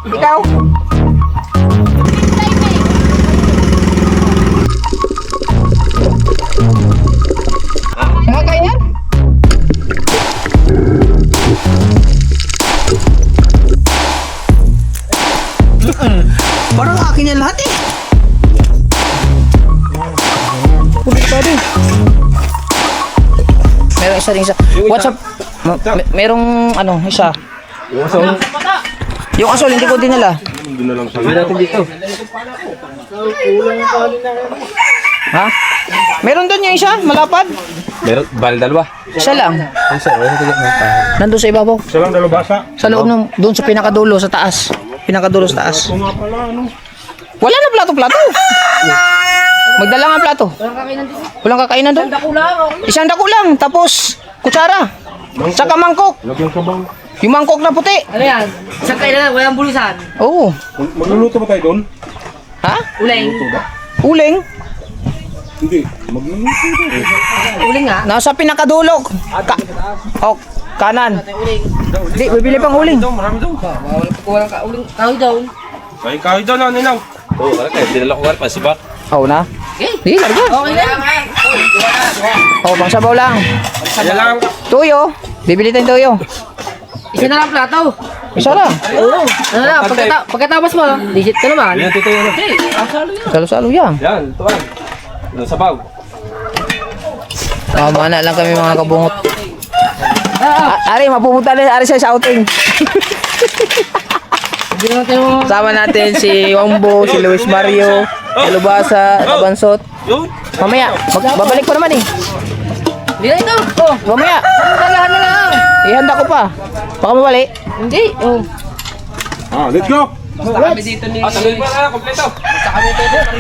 Ikaw? Mga kaya? Parang akin yan lahat eh. Ulit pa din. Merong isa rin isa. What's up? Merong ano, isa. Yung asol, hindi ko dinala. Hindi na lang sabi natin dito. Ha? Meron doon yung isa, malapad. Meron, bali dalawa. Isa lang. Nandun sa ibabaw. Isa lang dalubasa. Sa loob ng, doon sa pinakadulo, sa taas. Pinakadulo sa taas. Wala na plato-plato. Magdala nga plato. Walang kakainan doon. Isang dako lang. Tapos, kutsara. Tsaka mangkok. Lagyan sabaw. Yung mangkok na puti. Ano yan? Isang kailan, walang bulusan. Oo. Magluluto ba tayo doon? Ha? Uling. Uling. Hindi. Magluluto tayo. Uling nga. Nasa pinakadulo. Oh, kanan. Di, bibili pang uling. Marami daw. Walang ka uling. Kahoy daw. Kahit daw na ninaw. Oo, kaya kayo. Dinala ko nga pa sibak. Oh, na. Okay. Di, larga. Okay na. Oh, pang sabaw lang. Kaya lang. Tuyo. Bibili tayong tuyo. Isa na lang plato. Isa lang. Oo. Ano na, pagkatapos mo, digit ka naman. Yan, tutoy na. Okay, asalo yan. Salo-salo yan. Yan, tuwan. Ano, sabaw. Tama na lang kami mga kabungot. Ari, mapupunta na Ari sa outing. Hindi natin mo. Sama natin si Wambo, si Luis Mario, Alubasa, Tabansot. Yun. Mamaya, babalik pa naman eh. Hindi na ito. Oh, Mamaya, talahan na lang. ihanda ko pa. Baka mabalik. Hindi. Oh. Let's go. Kami dito ni... Saluhin mo na, kompleto.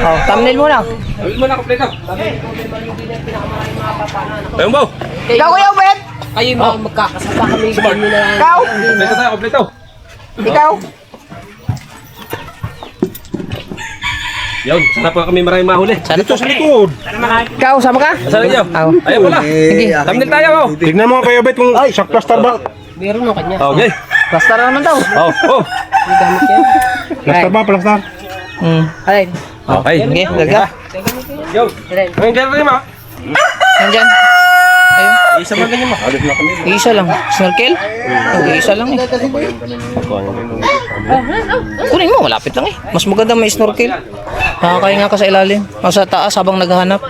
Oh, thumbnail muna. Saluhin mo na, kompleto. Ayun ba? Ikaw kuya Ubed? Kayo yung mga magkakasama kami. Smart. Kami na lang. Ikaw? Kompleto tayo, kompleto. Ikaw? Yun, sana pa kami maraming mahuli. Dito sa likod. Ikaw, sama ka? Saan niyo? Ako. Ayun pala. Sige. Thumbnail tayo, oh. Tignan mo kayo, Bet, kung shock plaster ba? Meron mo kanya. Okay. Plaster naman daw. Oh, oh. May gamit yan. Plaster ba, plaster? Alin. Okay. Sige, lalga. Yo. Alin. Ngayon dyan rin, ma. Nandyan. Ayun. Isa ba ganyan, ma? Alis na kami. Isa lang. Snorkel? Okay, isa lang eh. Kunin mo, malapit lang eh. Mas maganda may snorkel. Nakakahinga ka sa ilalim. O sa taas habang naghahanap.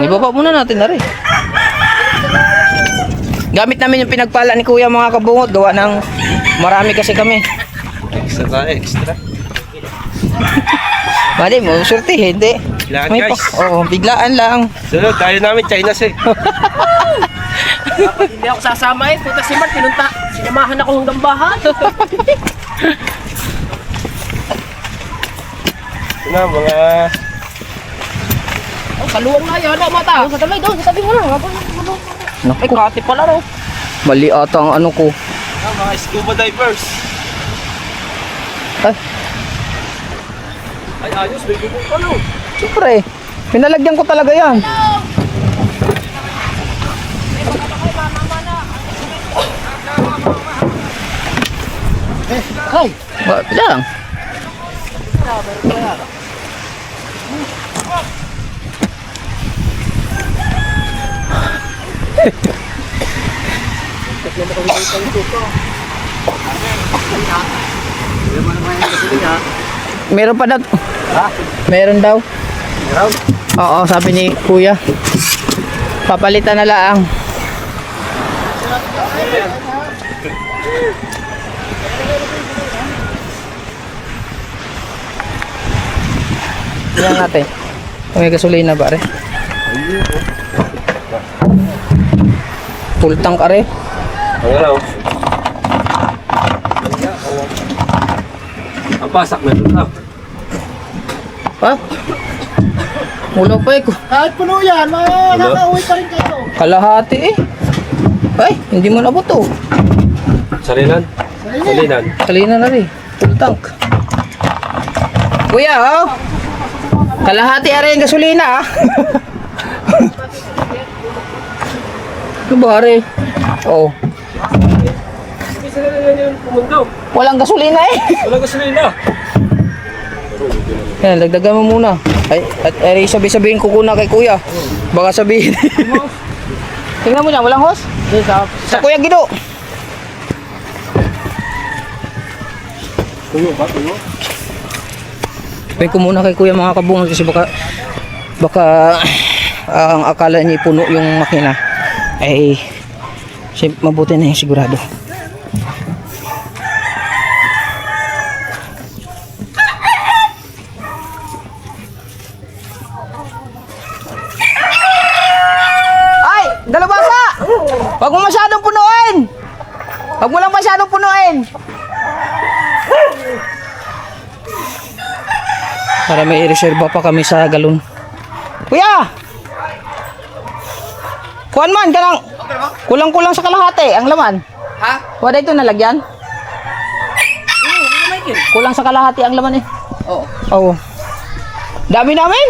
Ibaba muna natin na rin. Gamit namin yung pinagpala ni Kuya mga kabungot. Gawa ng marami kasi kami. Extra tayo, extra. Mali mo, surti, hindi. Biglaan, May guys. Oo, biglaan lang. Sunod, tayo namin, China eh. Hindi ako sasama eh. Puta si Mart, pinunta. Sinamahan ako hanggang bahan. Ito na, mga... Oh, kaluwang na yan. Ano, mata? Sa tabi doon. Sa tabi mo lang. Naku, Ay, kati pala ro. mali ata ang ano ko. mga scuba divers. Ay, Ay, ayos, may gubong pa, no? siyempre. Pinalagyan ko talaga yan. Ay. Ba, lang. Meron pa daw. Meron daw. Meron? Oo, sabi ni Kuya. Papalitan na lang. Yan natin. Kung may gasolina ba rin? Full tank are. Ang ano? Ang pasak na ito. Ha? Mula pa eh. Kahit puno yan, makakauwi pa rin kayo. Kalahati eh. Ay, hindi mo nabot oh. Salinan? Salinan. Kalina na rin. Full tank. Kuya, oh. Kalahati are yung gasolina ah. Ano ba are? Oh. yung pumundo. Walang gasolina eh. Walang gasolina. Yan, dagdagan mo muna. Ay, sabi-sabihin ko kuna kay kuya. Baka sabihin. Tingnan mo dyan, walang hose? Sa Kuya Gido. Tuyo ba? Tuyo? Sabihin ko muna kay kuya mga kabungan kasi baka ang akala niya puno yung makina. Ay, mabuti na yung sigurado. Ay, dalawasa! Huwag mo masyadong punuin! Huwag mo lang masyadong punuin! Para may reserva pa kami sa galon. Kuya! Kuhan man, kanang kulang-kulang sa kalahati ang laman. Ha? Wala ito nalagyan? Kulang sa kalahati ang laman eh. Oo. Oo. Dami namin!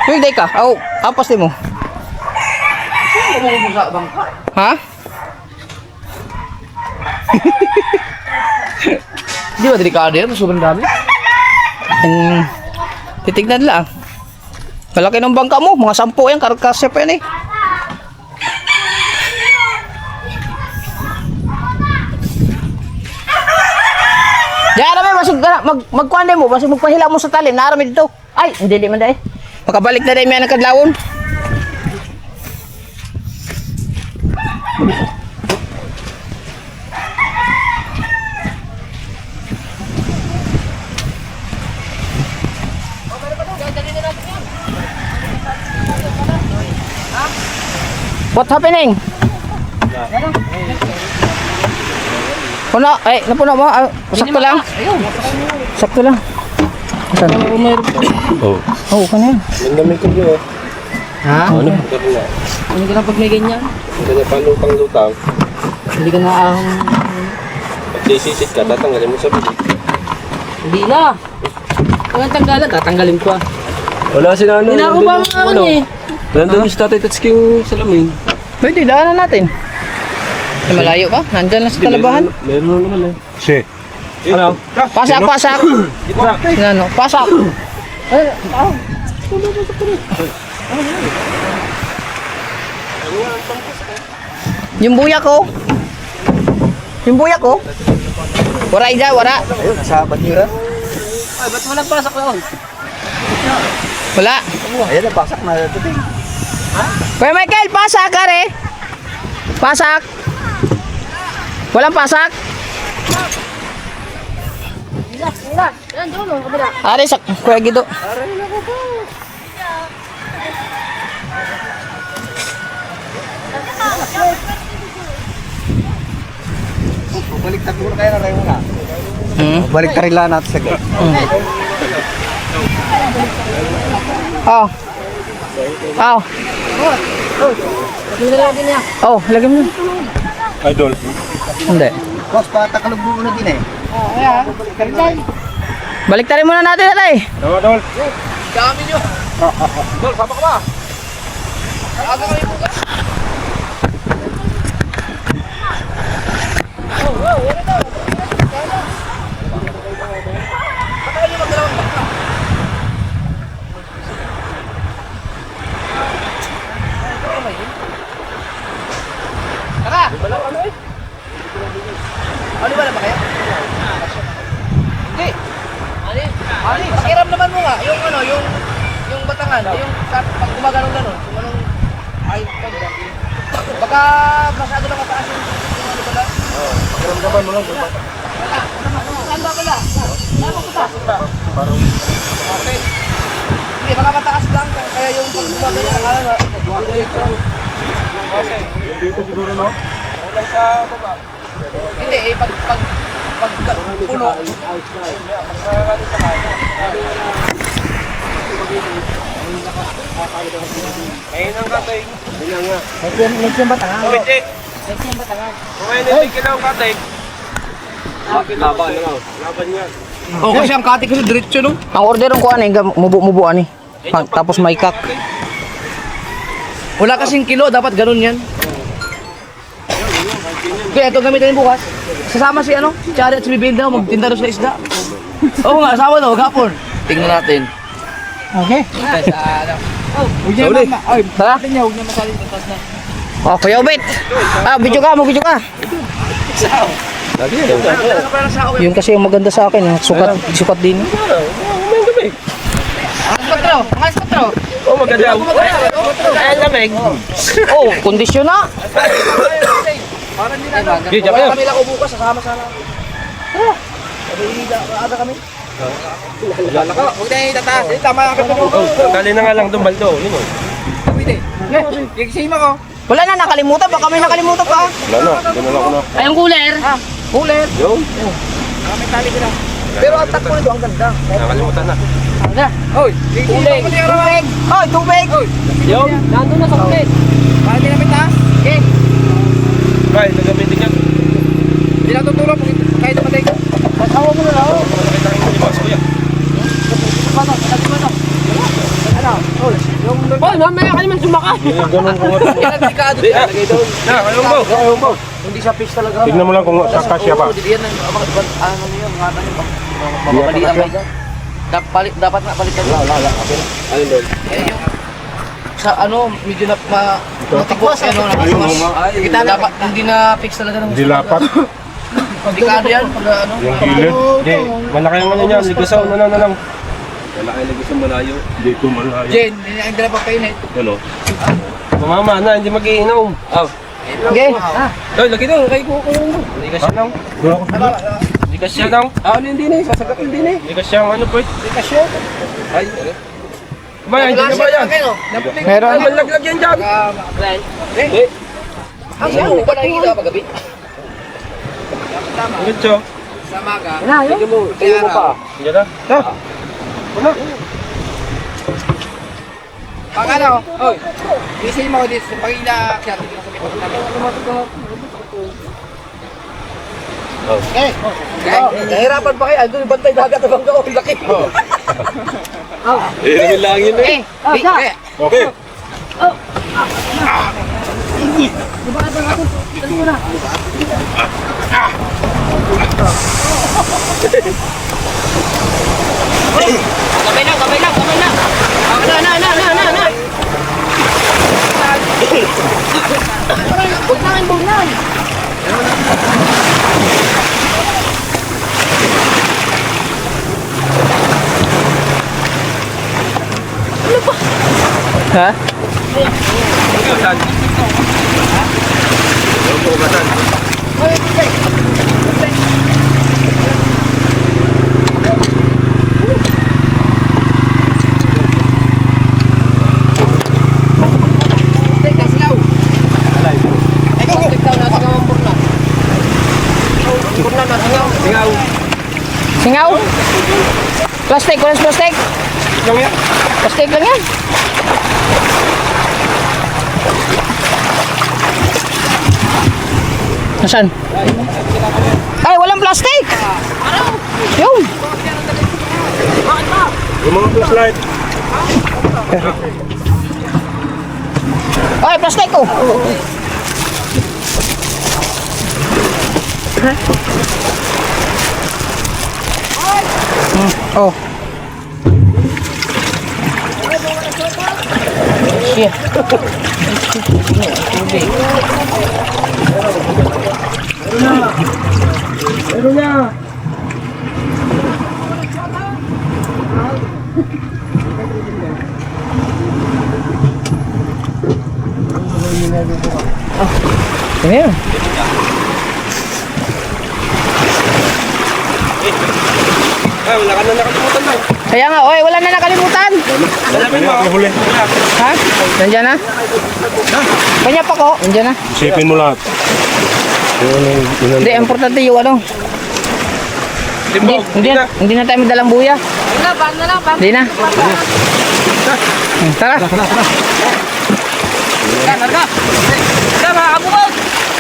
Uy, day ka. Apas din mo. Ha? Di ba delikado yan? Sobrang dami. Titignan lang. Malaki ng bangka mo. Mga 10 yan. Karkasya pa yan eh. Diyan namin. Magkuhan din mo. Basig magpahila mo sa tali. Narami dito. Ay, hindi man dahil. Makabalik na dahil may anak kadlawon. What happening? Puno, napuno mo. Sakto lang. Sakto lang. Saan? Oo. Oo, kanina. Nandamay ko yun. Ha? Ano? Ganun na. Hindi ka na pag may ganyan. Ganyan pa lutang-lutang. Hindi ka na Pag sisisit ka, tatanggalin mo sa bilik. Hindi na. Kung ang tanggalan, tatanggalin ko ah. Wala sila ano. Hindi na ako ba mga eh. Nandun yung tatay Tatsking salamin. Pwede, daanan natin. Ay, malayo ka? Nandyan lang sa talabahan. Meron naman eh. Si. Ano? Pasak, pasak. Ano, pasak. Yung buya ko. Yung buya ko. Wara ija, wara. Ayun, sa batira. Ay, ba't walang pasak doon? Wala. Ayan, napasak na ito. Kuya Michael, pasak ka re. Pasak. Walang pasak. Yan, doon ang kabila. Ari sa Kuya Gido. Balik tayo muna kayo na rin muna. Balik tayo lang natin sa gate. Oh. Oh. Hindi na lang din niya. Oh, lagyan mo. Idol. Hindi. Boss, patakalog mo na din eh. Balik tayo muna natin natin. Dol. Dami nyo. Dol, sama ka ba? Aga kami bukas. Ano ba na ba kayo? Hindi. Ali, pakiram naman mo nga. Yung ano, yung batangan, yung pag gumaganong ganon. Kung anong ay baka masyado lang mataas yung ano pala. Pakiramdaman mo lang. Saan ba pala? Okay. Hindi, baka mataas lang. Kaya yung pag gumaganong nakala na. Okay. Dito siguro no? Wala sa baba. Hindi, pag puno. Ayun ang katay. Ayun nga. Nagsiyan ba tangan? Wait, eh. Nagsiyan ba tangan? Kumain na yung katay. Laban na lang. Laban yan. Oh, kasi ang kati kasi diretso no. Ang order ko ano, mubo-mubo ani. Tapos may kak. Wala kasing kilo, dapat ganun yan. Kaya ito gamitin bukas. Sasama si ano, si Chari at si Bibinda magtinda doon sa isda. Oo nga, asawa daw, gapon. Tingnan natin. Okay. Sauli. Tara. Oh, Kuya Obet. Video ka, mag-video ka. Yun kasi yung maganda sa akin, sukat din. Oh, maganda. Ay, lamig. Oh, kondisyon na. Di, diyan kayo. Kami lang bukas, sasama sana. Ada kami. Lala ka. Huwag na itataas. Tama ang kapatid mo. Dali na nga lang doon, Baldo. Yun o. Gigising mo ko. Wala na, nakalimutan. Baka may nakalimutan pa. Wala na. Doon na lang ako na. Ay, ang cooler. Kulit. Yun. Kami tali ko lang. Pero ang takbo nito, ang ganda. Nakalimutan na. Hoy, kulit. Tubig. Hoy, tubig. Yun. Nandun na sa kulit. Bakit hindi namin taas? Okay. Right, nagamitin yan. Hindi na tutulog kahit tumatay ko. Pasawa mo na lang. Nakita ko yung boss ko yan. Hoy, mamaya ka naman sumakay. Yung ganun ko nga. Yan ang delikado. Di, na, ayun mo. Hindi siya fish talaga. Tignan mo lang kung sa kasya pa. Yan ang ano niyo, mga ano niyo. Mababalian kayo. Dapat nga palitan. Wala. Ayun doon. Sa ano, medyo na matikwas ano na mas. Kita dapat hindi na fix talaga ng. Dilapat. Delikado yan pag ano. Yung gilid. Di, malaki ang ano niya. Ligasaw na lang. Malaki ligasaw malayo. Hindi ko malayo. Jen, hindi na pagkainit. Ano? Mamama na, hindi mag-iinom. Oh. Okay. Ay, lagi daw. Kay ko mo. Hindi ka siya nang. Hindi ka siya nang. Ano hindi na, sasagat hindi na. Hindi ka siya ano po. Hindi ka siya. Ay. Ba, hindi na ba yan? Meron. Ay, malaglag yan dyan. Hindi. Ang saan ba nakikita paggabi? Diretso. Sa maga. Tingnan mo pa. Diyan na. Wala. Pag ano, oy. Gising mo dito pag ila kaya tingnan sa likod. Okay. Nahirapan pa kayo. Andun yung bantay dagat na bangka. Ang laki. Hiramin lang yun eh. Okay. Kamay lang. Na. Bugnan. Ha? Saan? Singaw. Plastic, walang plastic. Lang yan. Plastic lang yan. Nasaan? Ay, walang plastic. Yung. Yung mga flashlight. Ay, plastic ko. Oh. Yeah. Ano yun? Ay, wala ka na nakalimutan lang. Kaya nga, oy, wala na nakalimutan. Salamin mo. Huli. Ha? Nandiyan na? Kanya pa ko. Nandiyan na. Isipin mo lahat. Hindi, importante yung ano. Hindi na tayo magdalang buya. Hindi na. Tara.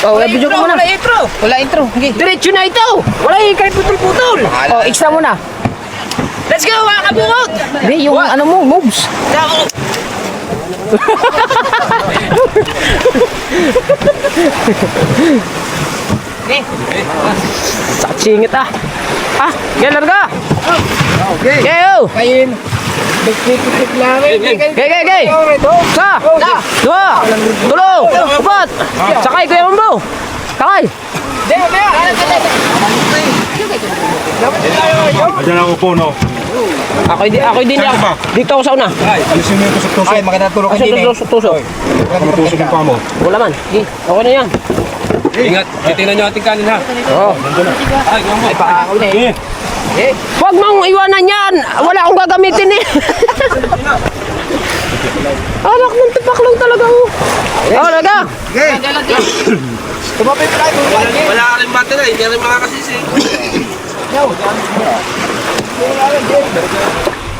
Oh, video ko muna. Wala intro. Okay. Diretso na ito. Wala yung kahit putol-putol. Oh, extra muna. Let's go mga kabungot! Hindi, yung ano mo, moves. Singit ah. Ah, gelar ka. Okay. Gayo. Kayin. Nagpipipip namin. Gay. Sa. Dua. Tulo. Apat. Sakay Kuya Mambo. Sakay. Diyan ako po, no? Ako din Saan ka ba? dito ako sa una. Alisin mo yung tusok-tusok. Ay, maganda tulog Kasi ka din eh. tusok. Matusok yung paa mo. Wala man. Di. Okay na yan. Ingat, titingnan nyo ating kanin ha. Oo. Ay, gawin mo. Paako na eh. Huwag mong iwanan yan. Wala akong gagamitin eh. Anak ng tipak lang talaga oh. Oh, laga. Okay. Tumapit tayo. Wala ka rin battery, hindi rin makakasisi.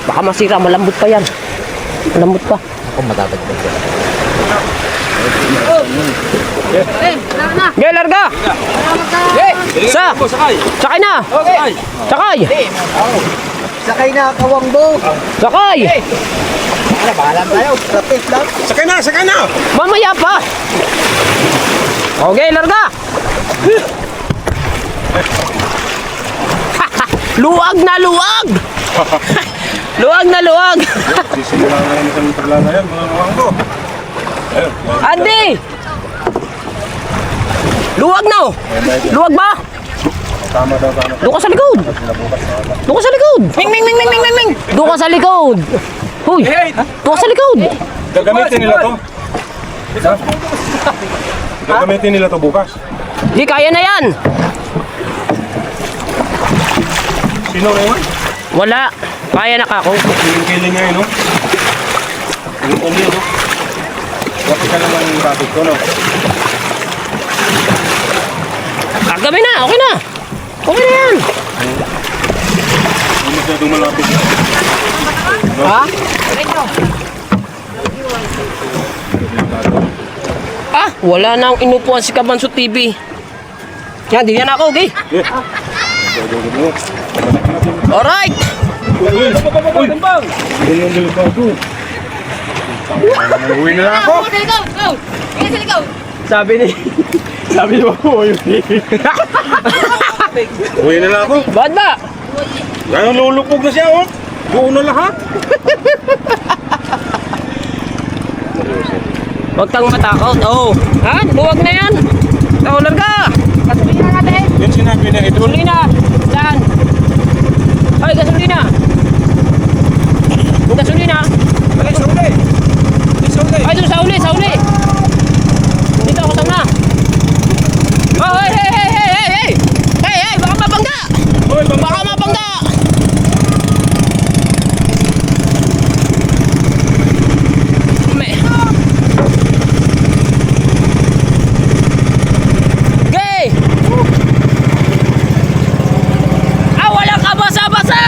Baka masira, malambot pa yan. Malambot pa. Ako matatagdag ko. Gay, larga. Sa. Sakay. Sakay na. Sakay. Sakay. Sakay na, kawangbo. Sakay. Bahala tayo. Traffic lang. Sakay na! Mamaya pa. Okay, larga. Luwag na luwag. Luwag na luwag. Sisimula na rin isang tagla na yan, mga kawang ko. Andy. Luwag na oh. Luwag ba? Tama daw, tama. Doon ka sa likod. Doon ka sa likod. Ming. Doon ka sa likod. Hoy. Doon ka sa likod. Gagamitin nila to. Gagamitin nila to bukas. Di kaya na yan. Sino na yun? Wala. Kaya na ka ako. Kiling nga yun, no? Yung umi, no? Kapit ka naman yung traffic ko, no? Kagabi na. Okay na. Okay na yan. Hindi masyadong malapit. Ha? Ah, wala nang inupuan si Kabanso TV. Yan, di yan ako, okay? Alright! Uy! Uy! Yung delikado. Uwi na lang ako. Sabi ni ako, Uwi na lang ako. ba't ba? Ngayon lulupog na siya, oh. Buo na lahat. Huwag kang matakot. Oo. Ha? Luwag na yan. Taular ka. Yun sinabi niya ito. Gasolina. Saan? Ay, gasolina. Yung gasolina. Ay, sa uli. Ay, doon sa uli. Dito ako sama. Oh, hey! Hey, baka mabangga. Baka mabangga. Gay! Ah, walang kabasa-basa!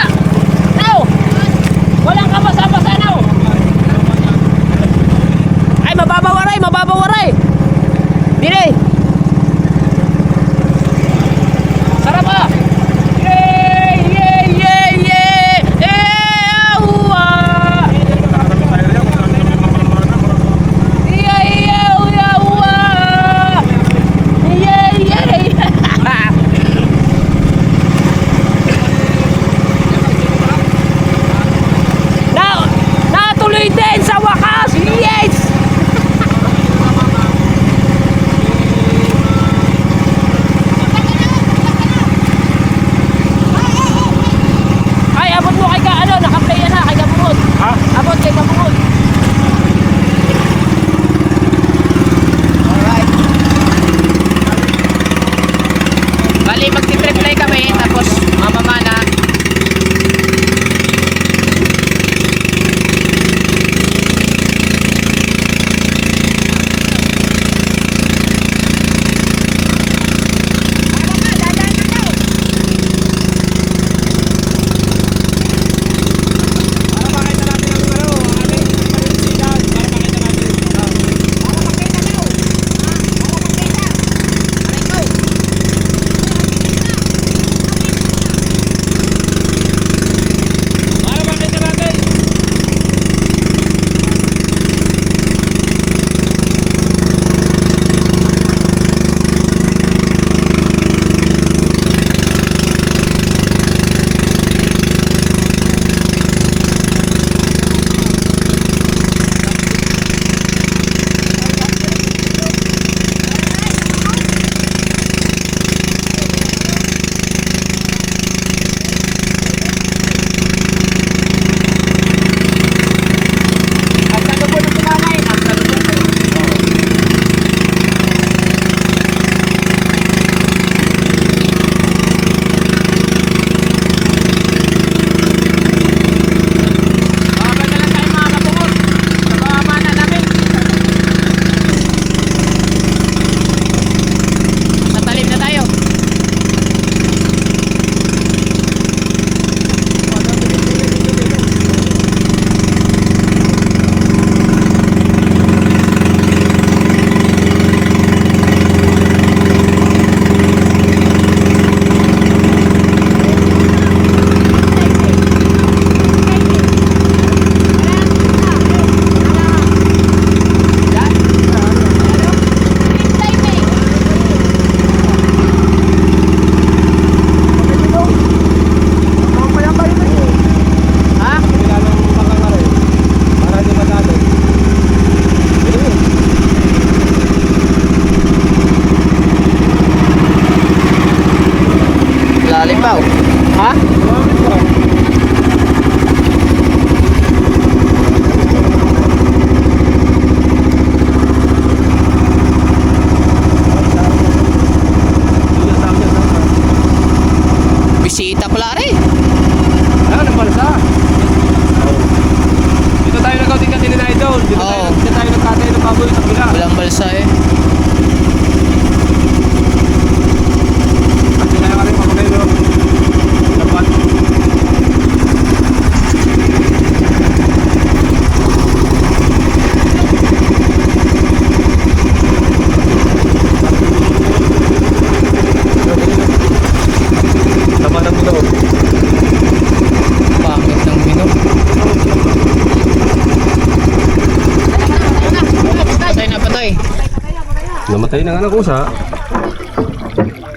Patay na nga ng kusa.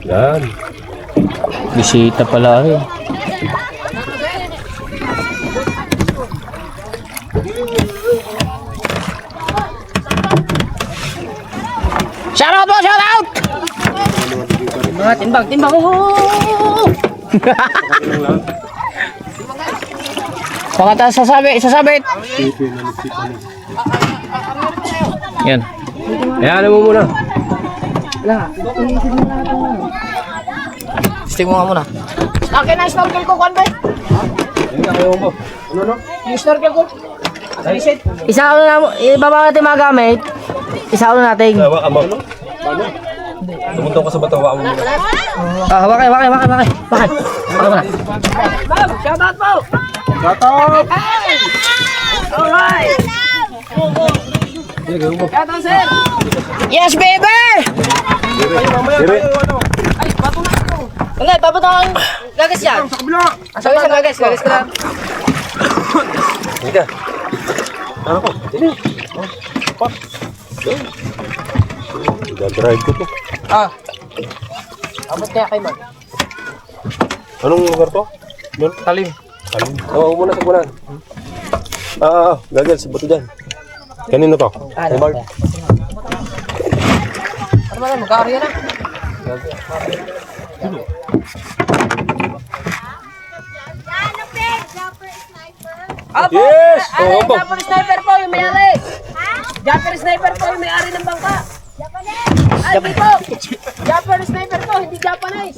Yan. Bisita pala eh. Shout out po! Shout out! Timbang, timbang. Pakata sasabit. Yan. Ayan mo muna. Steam mo nga muna. Akin na snorkel ko, Kwan, be. Yung snorkel ko. Isa ulo na, ibaba natin magamit. Isa ulo natin. Hawa ka mo. Tumuntong ka sa bato, hawa mo muna. Bakit muna. Shout out po! Alright! Shout out, sir! Yes, baby! Wala, babata ang gagas yan. Sabi sa gagas ka lang. Hindi ka. Ano ko? Hindi. Drive ko to. Abot kaya kay man. Anong lugar to? Doon? Talim. Talim. Oo, muna sa kunan. Gagal, sa bato dyan. Kanino to? Kay Bart. Ano ba na, magkakarya na. Apo! Yes! Ay, Oo po. Japper sniper po yung may-ari. Japper sniper po yung may-ari ng bangka. Ay, hindi po. Japper sniper po, hindi Japanese.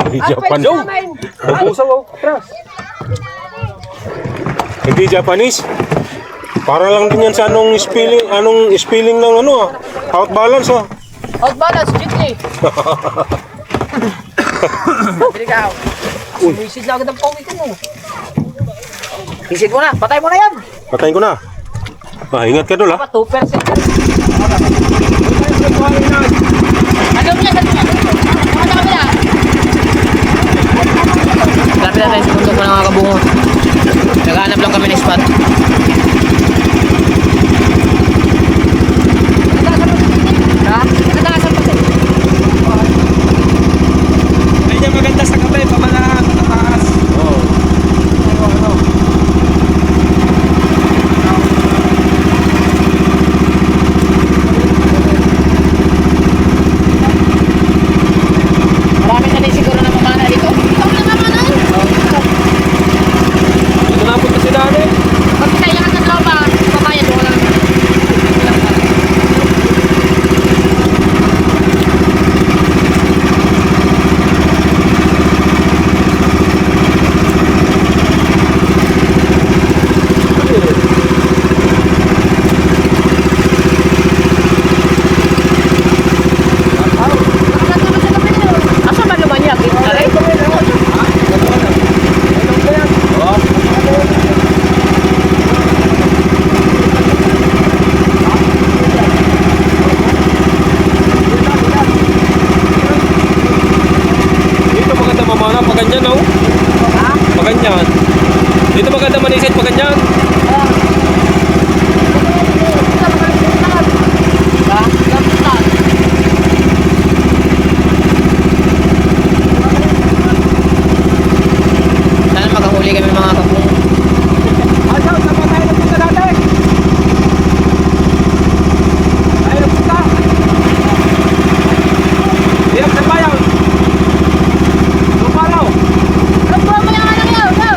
Hindi Ang Japan pwede daw. namin. Nabusaw oh. Atras. Hindi Japanese. Para lang din yan sa anong spelling ng out balance Outbalance, Jitney. Bili ka. Sumisid na agad ang pawit mo. Isid mo na. Patay mo na yan. Patayin ko na. Ingat ka doon ha. 2%. Ano mo yan? Lapit na tayo sa bundok ng mga kabungo. Naghahanap lang kami ng spot. Maganda sa kamay, pamataas. Marami na din siguro na mamana dito. Dito na punta si Dani. Pag kailangan ng loob, papayan mo lang. Asa man naman yan? Aray. Dito maganda mamana, paganyan oh. Paganyan. Dito maganda manisid, paganyan. Sana makahuli kami mga kabungo. Iyak sa bayaw. Luparaw. Ano mo yan? Ano?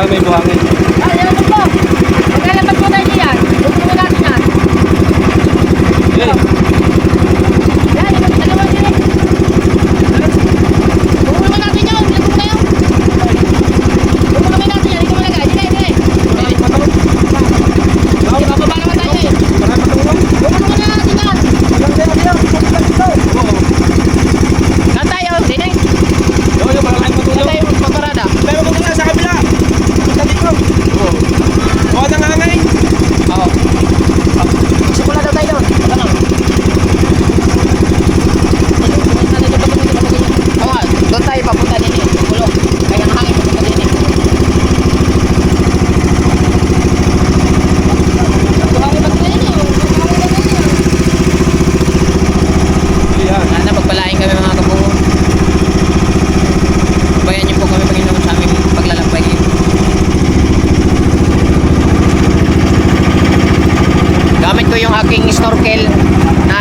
na may buhangin. Ay, ano po? Maglalabas po tayo diyan. Buksan natin yan. Yan, dalawa din eh. Buksan natin yan. Buksan tayo. Buksan natin yan. Ito malagay. Dili. Hindi, bababa naman tayo eh. Buksan natin yan. Saan tayo? Dili. Saan tayo magpaparada? Pero kung na sa kabila. Sa dito. Oo, nangangay. Oo. Simula daw tayo doon. Ano? Oo nga, doon tayo papunta din eh. Kulong. Kaya ang hangin papunta din eh. Buhangin pa din eh. Sana pagpalain kami mga kabuho. Bayan niyo po kami Panginoon sa aming paglalakbay. Gamit ko yung aking snorkel na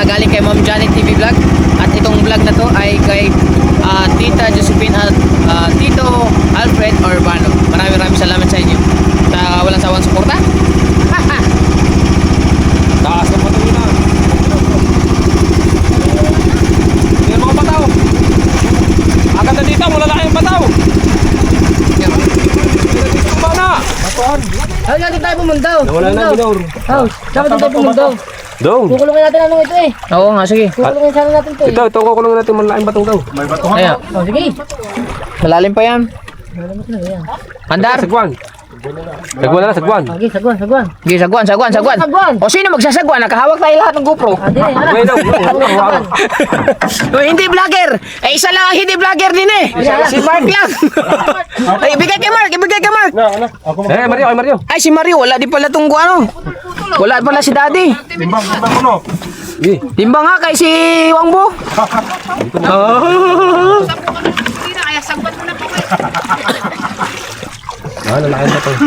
galing kay Ma'am Janet TV Vlog. At itong vlog na to ay kay Tita Josephine at Tito Alfred Urbano. Maraming salamat sa inyo sa walang sawang suporta. Taas ng patuloy na. Yan mga bataw. Agad na dito, malalaki yung bataw. Dito ba na? Ay, natin tayo pumunta. Nawala na, Binor. House, dapat tayo pumunta. Dong. Kukulungin natin ano ito eh. Oo nga, sige. Kukulungin sana natin ito eh. Ito kukulong natin malalaking batong daw. Ayan. Oh, sige. Malalim pa yan. Andar. Sagwan. Sagwan na, sagwan. Okay, sagwan. Sige, sagwan. Sagwan. O sino magsasagwan? Nakahawak tayo lahat ng GoPro. Ade, hala. Wait lang. O, hindi vlogger. Eh, isa lang ang hindi vlogger din eh. Si Mark lang. Ay, ibigay kay Mark. Eh, Mario. Ay, si Mario. Wala di pala tong ano. Wala pala si Daddy. Timbang ko no. Timbang nga kay si Wangbo. Lalaking batong.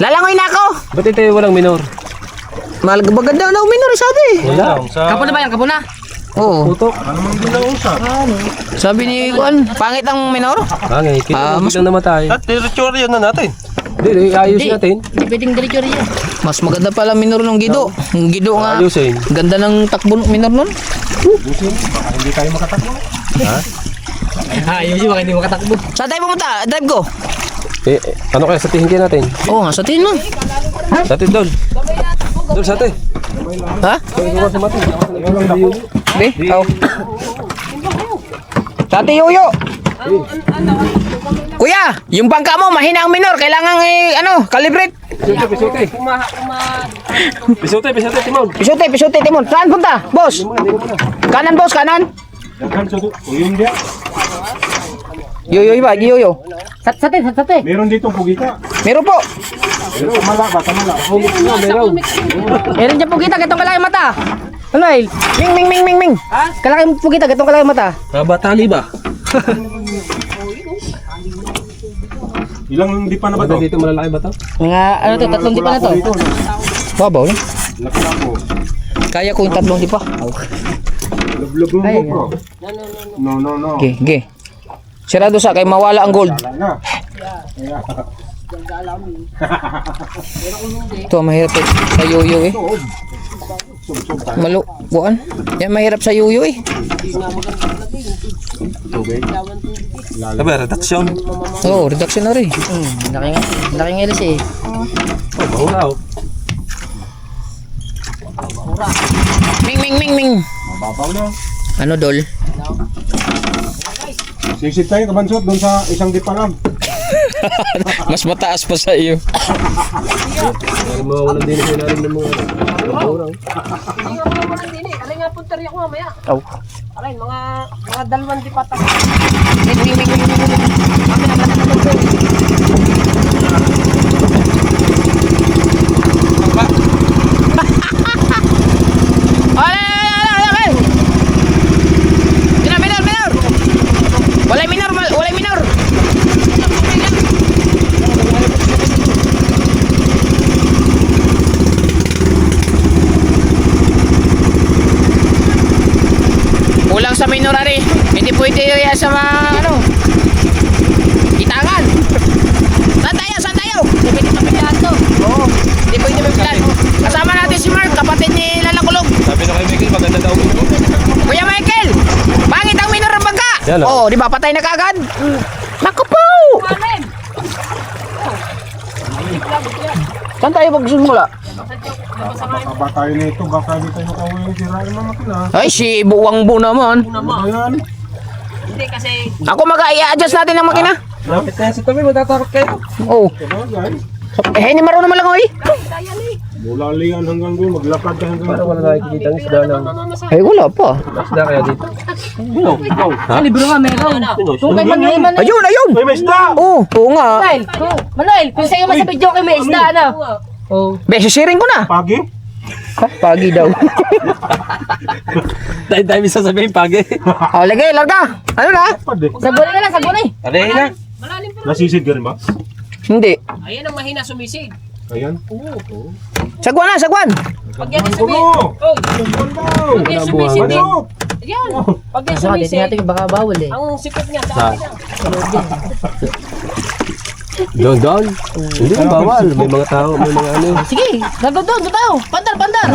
Lalangoy na ako. Ba't ito walang minor? Maganda na minor sa ate. Wala. Kapo na ba yan? Kapo na? Oo. Putok. Sabi ni Juan, pangit ang minor. Bangay, kita mo biglang namatay. At territory na natin. Hindi, ayos natin. Hindi pwedeng delivery yan. Mas maganda pala minor ng Gido. Yung Gido nga. Ayusin. Ganda ng takbo ng minor nun. Ayusin baka hindi makatakbo. Saan tayo pumunta? Drive ko. Eh, ano kaya sa tihin natin? Oo nga, sa tingin mo. Sa atin, Dol. Dol, sa atin. Ha? Be? Oo. Sa ate Yoyo. Kuya, yung bangka mo, mahina ang minor. Kailangan calibrate. Pisote, Timon. Pisote, Timon. Saan punta? Boss? Kanan, boss, kanan. Uyong dia. Yoyo ba? Yoyo. Sate. Meron dito pugita. Meron po. Pero mala. Meron dyan po kita, gatong kalaki mata. Ano eh? Ming. Kalaki po kita, gatong kalaki mata. Batali ba? Ilang di pa na ba Ba't to? dito malalaki ba to? Mga ano to, tatlong di pa na to. Babaw na. Laki na po. Kaya ko yung tatlong di pa. Lublog mo bro. No. Okay. Sirado sa kay mawala ang gold. Wala na. Ito mahirap sa yoyo eh. Buwan. Yan mahirap sa yoyo eh. Sabi, redaksyon. Oo, reduction na rin. Laking ilis eh. Bahulaw. Ming. Mababaw na. Ano dol? Sisit tayo kabansot doon sa isang di pa lang. Mas mataas pa sa iyo. Ay, mawawalan din yung narin ng mga orang. Alay nga punta rin ako mamaya. Oh. Alay, mga dalawang di patak. Walay minor. Kulang sa minor ari. Hindi pwede sa mga itangan. Oo. Hindi pwede magbilan. Kasama natin si Mark, kapatid ni Lalakulog. Sabi na kay Michael, maganda daw. Kuya Michael, pangit ang minor ng bangka. Yan, Oo, di ba? Patay na kagad. Naku po! Saan tayo magsimula? Baka tayo nito, baka di tayo makauwi ng sirain na makina. Ay, si Buwangbo naman. Ayan. Ako mag-i-adjust natin ang makina. Lapit na yan sa tabi, matatakot kayo. Oo. Sabagay. Eh, hindi marunong malang oy. Bulalian hanggang doon, maglakad ka hanggang Paano wala nakikita ng isda ng Ay, wala pa. isda kaya dito? Ayun, ayun. May isda! Oo, oo nga. Manuel, kung sa'yo mas video kay may isda, ano? Be, sisiring ko na. Pagi? Ha, pagi daw. Dahil may sasabihin pagi. O, lagay, larga. Ano na? Pwede. Sabon na lang, sabon eh. Aray na. Nasisid ka rin ba? Hindi. Ayan ang mahina sumisid. Ayan. Sagwan na, sagwan. Pag yan Ano? sumisid. Oh, Sagwan daw! pag yan sumisid din. Ano? Ayan. Pag yan sumisid. baka bawal eh. Ang sipot niya, sa akin lang. Doon. Hindi na bawal. May mga tao, may mga ano. Sige, doon tayo. Pandar.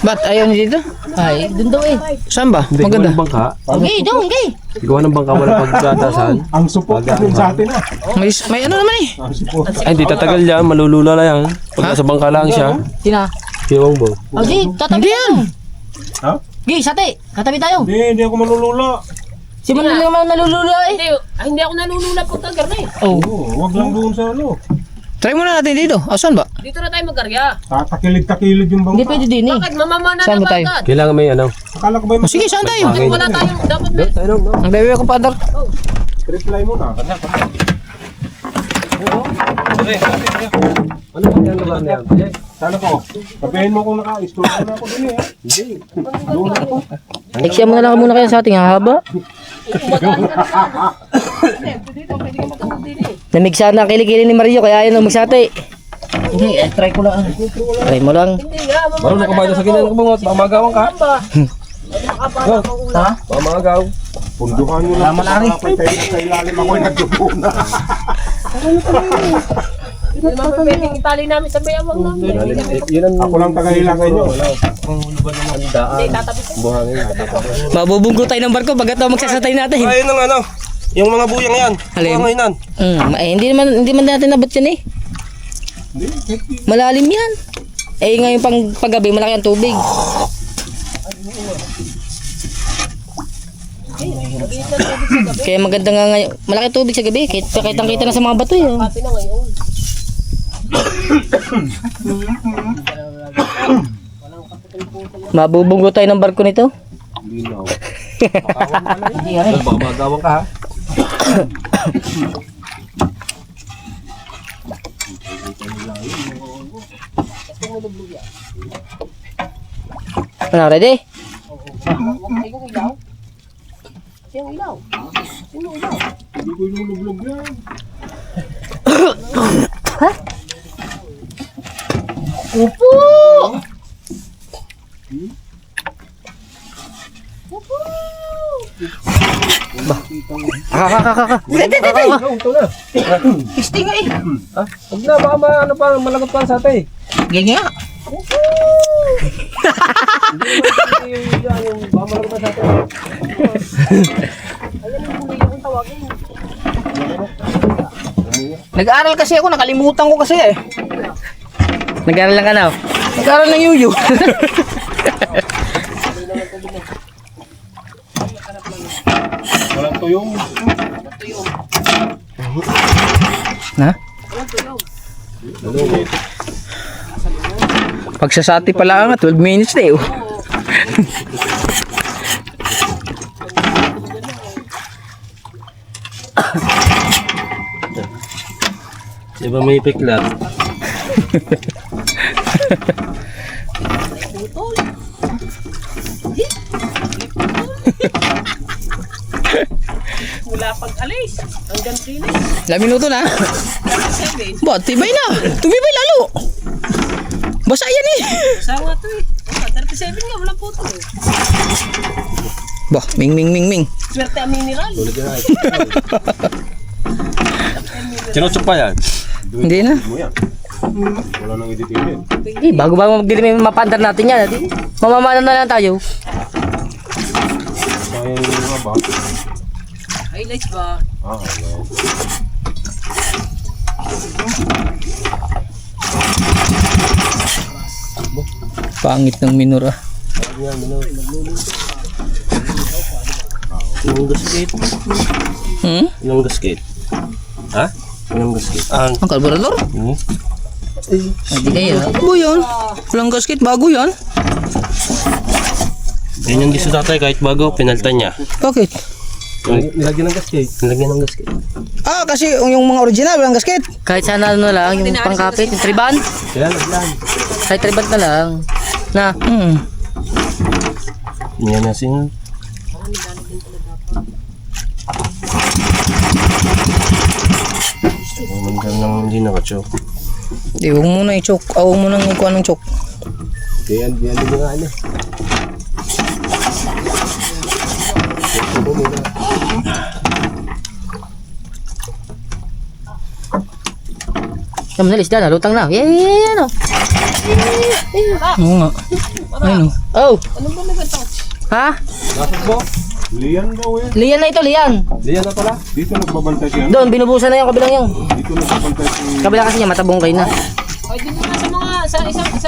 Ba't ayaw niyo dito? Ay, doon daw eh. Saan ba? Hindi, gawa Maganda. ng bangka. Okay, doon, okay. Gawa ng bangka, wala pagkatasan. Ang support natin sa atin ah. May ano naman eh. Ang support. Ay, hindi tatagal yan. Malulula lang yan. Pag nasa bangka lang siya. Sina? Yung bo. Okay, tatabi Hindi tayo. Ha? Okay, sate, tatabi tayo. Hindi ako malulula. Si Manuel naman nalulula eh. Hindi ako nalulula pag karga eh. Oh. Oo, wag lang doon sa ano. Try muna natin dito. Asan ba? Dito na tayo magkarga. Tatakilid-takilid yung bangka. Hindi pwede din eh. Bakit? Mamamana Saan na ba tayo? agad. Kailangan may ano. Akala ko ba yung O, sige, saan tayo? Wala tayong, dapat may. Tayo no. Ang bebe ko pa, Adar. reply mo na? Ano ba yan naman yan? Sana ko. Sabihin mo kung naka-store na ako din eh. Hindi. Doon ako. Exya mo na lang muna kayo sa ating haba. Namigsa na ang kilikili ni Mario kaya ayaw na magsate. Hindi, try ko lang. Try mo lang. Marunong ka ba sa kinala kabungot? Baka magawang ka. Ha? Baka magagaw. Punduhan nyo lang. Malari. Sa ilalim ako yung nagdugo na. Hindi naman pwedeng itali namin sa bayawang namin. Yun ang Ako lang tagahilangin nyo. Hindi, tatabi sa. buhangin. Mabubunggo tayo ng barko bagat daw magsasatay natin. Ayun ang ano. Yung mga buyang yan. Alin? Buhanginan. Hindi man natin nabot yan eh. Malalim yan. Eh ngayon pang paggabi malaki ang tubig. Kaya maganda nga ngayon. Malaki tubig sa gabi. Kahit ang kita na sa mga bato eh. Oh. Happy na ngayon. Mabubunggo tayo ng barko nito. Baka magawang ka ha. Ano, ready? Ay, yung ilaw. Yung ilaw. Yung ilaw. Hindi ko ilulublog yan. Upo! Pisting nga eh. Huwag na, baka ano pa, malagot pa sa ate. Ganyan nga. Nag-aaral kasi ako, nakalimutan ko kasi eh. Nag-aaral lang ka na. Nag-aaral ng yuyu. Walang tuyong. Ha? Pagsasati pala nga, 12 minutes na eh. Oh. Di ba may piklat? Mula pag-alis. Hanggang sinis. Ilang minuto na? Ba, tibay na. Tumibay lalo. Basa yan eh. Sa nga to eh. 37 nga, wala po to eh. Bah, ming. Swerte ang mineral. Sinutsok pa yan. Hindi na. Wala nang iditipid. Hindi, bago magdilim mapandar natin yan. Di, mamamana na lang tayo. Sayang yung mga ba? Highlights ba? Ah, okay. Pangit ng minura. Yung gasket. Yung gasket. Ha? Yung gasket. Ang carburetor? Hindi kayo. Bago yan. Walang gasket, bago yan. Yan yung gusto tatay kahit bago, pinaltan niya. Bakit? Nilagyan ng gasket. Nilagyan ng gasket. Ah, kasi yung mga original, walang gasket. Kahit sana ano lang, yung pangkapit, yung triban. Kaya naglan. Kahit triban na lang. Na, Yan na sin. Naman lang hindi nakachok. Di, huwag mo na i-choke. Huwag mo nang ikuha ng choke. Yan din nga ano. yung nalis na, lutang na. Yan o. Oo nga. Ayun o. Oh. Ha? Nasaan ba? Lian daw eh. Lian na ito, Lian. Diyan na pala. Dito nagbabantay siya. Doon, binubusan na yung kabilang yung. Dito nagbabantay si... Kabila kasi niya, matabong kayo na. Ay, dito na sa mga, sa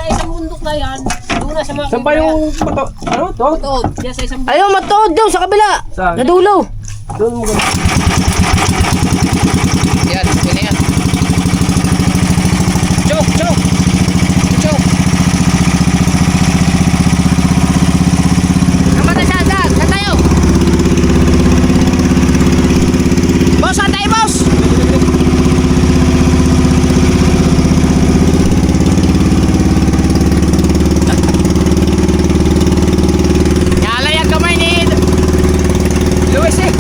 isang bundok na yan, doon na sa mga... Saan pa yung pato? Ano to? Tood, diyan sa isang Ayaw, matood doon sa kabila. Saan? Na dulo. Doon mo Yan, yun na yan. Choke, choke. Choke. Tama na siya, saan? Saan tayo? Boss, saan tayo, boss? Yalay ang kamay ni Luis eh.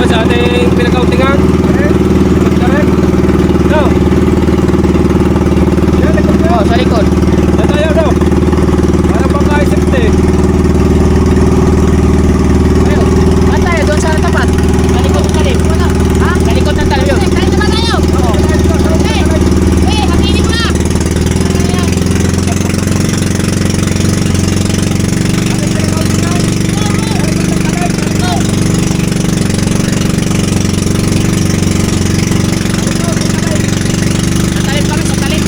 sa ating pinakauntingan. No. Oh, sa likod. Yan tayo daw. Parang pang-isip eh. Ayun. Saan tayo? Doon sa tapat. Sa likod ng talim. Ha? Sa likod ng talim yun. Tayo naman tayo! Oo. Okay, hakili mo na! Sa talim kami, sa talim.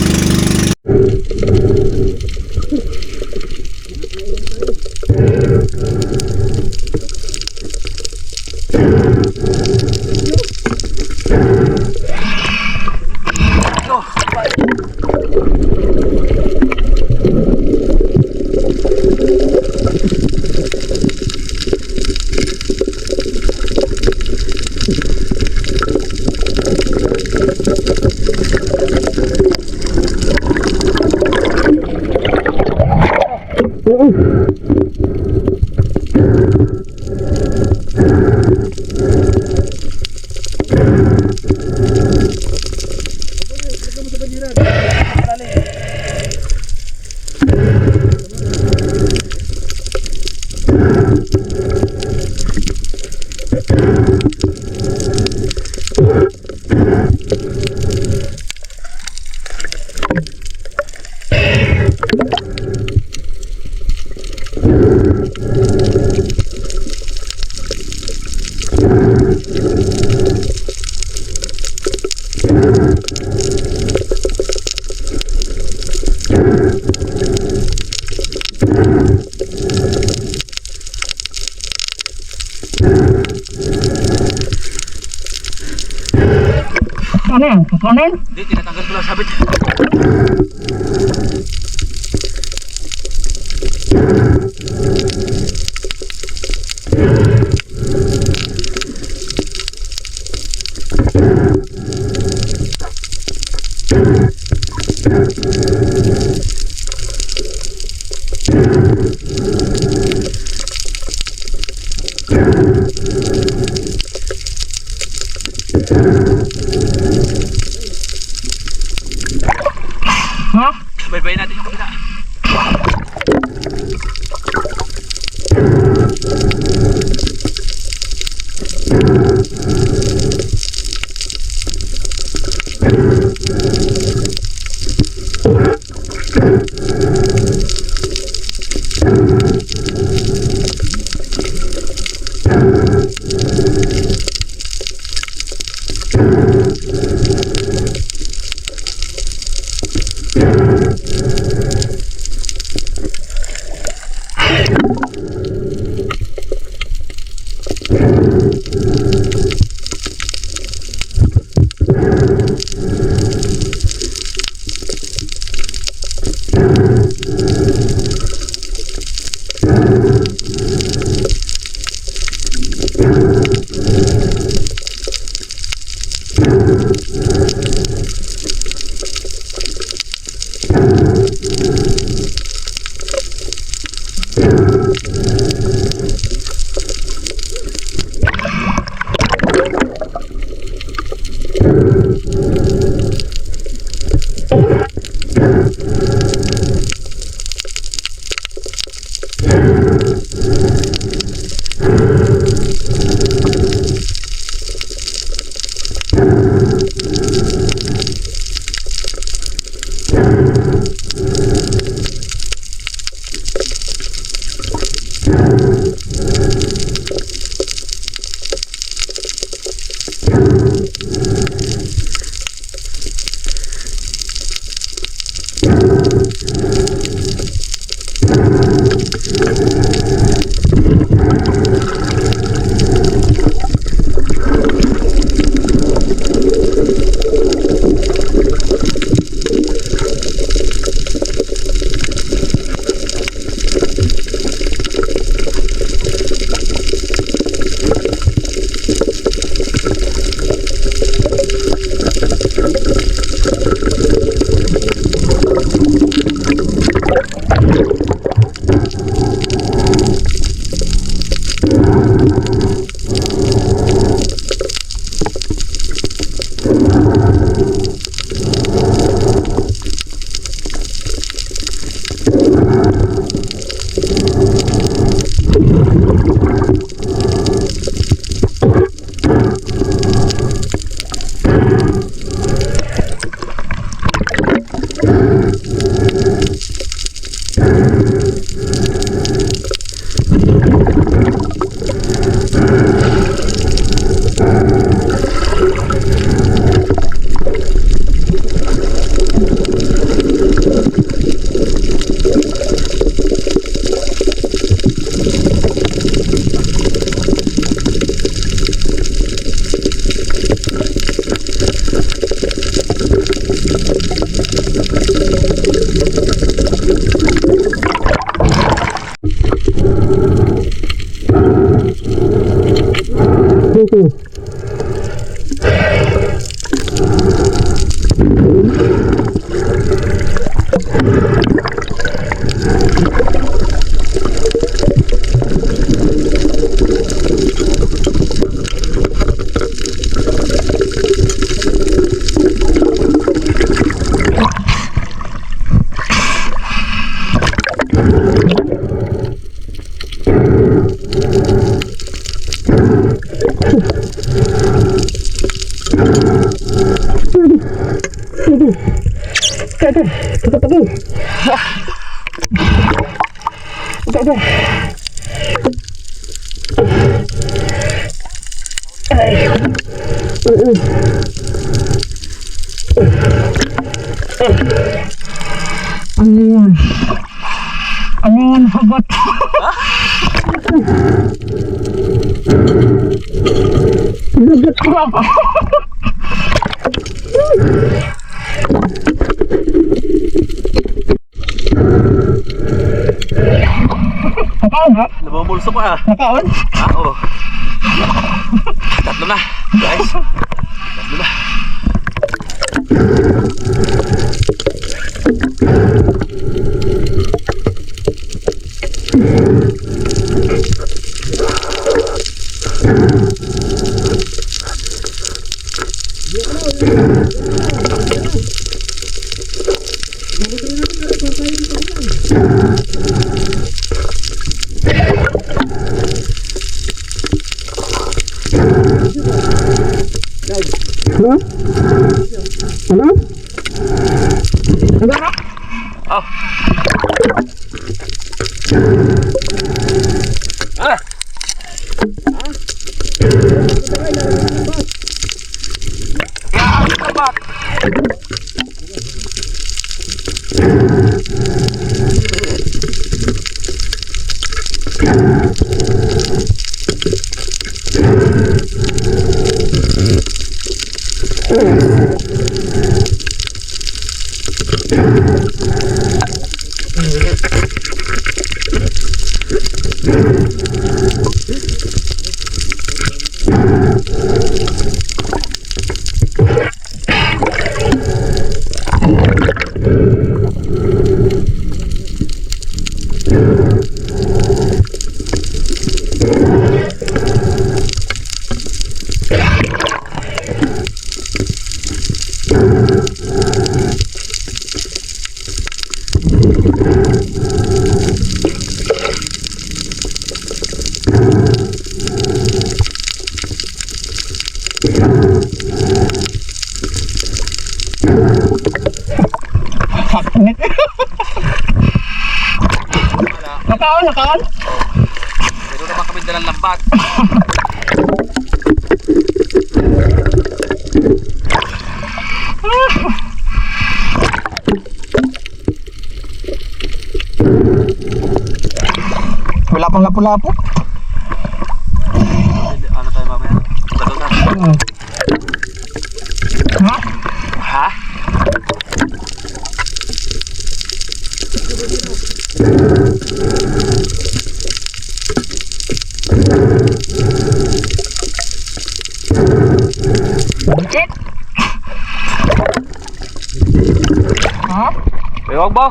Nabubulso pa ah. Nakaon? Ah, oo. Tatlo na, guys. Tatlo na. Nakaon. Pero naman kami dalang lambat. Wala pang lapu-lapu. Ano tayo mamaya? Dalo na. Ha? Ewan ba?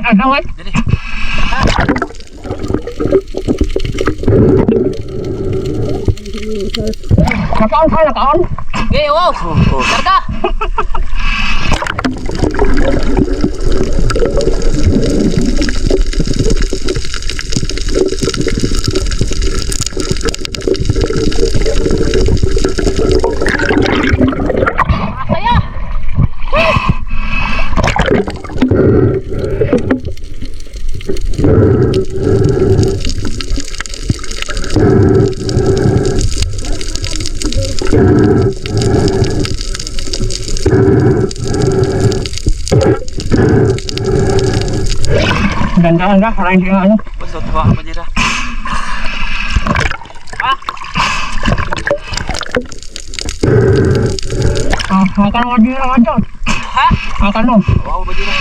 Dawat. Nakaon. Okay, wow. Karga. Ganda, parang hindi nga ano. Basta tuwa ka pa dyan. Makan mo din ang adyo. Ha? Makan mo. Wow ba dyan?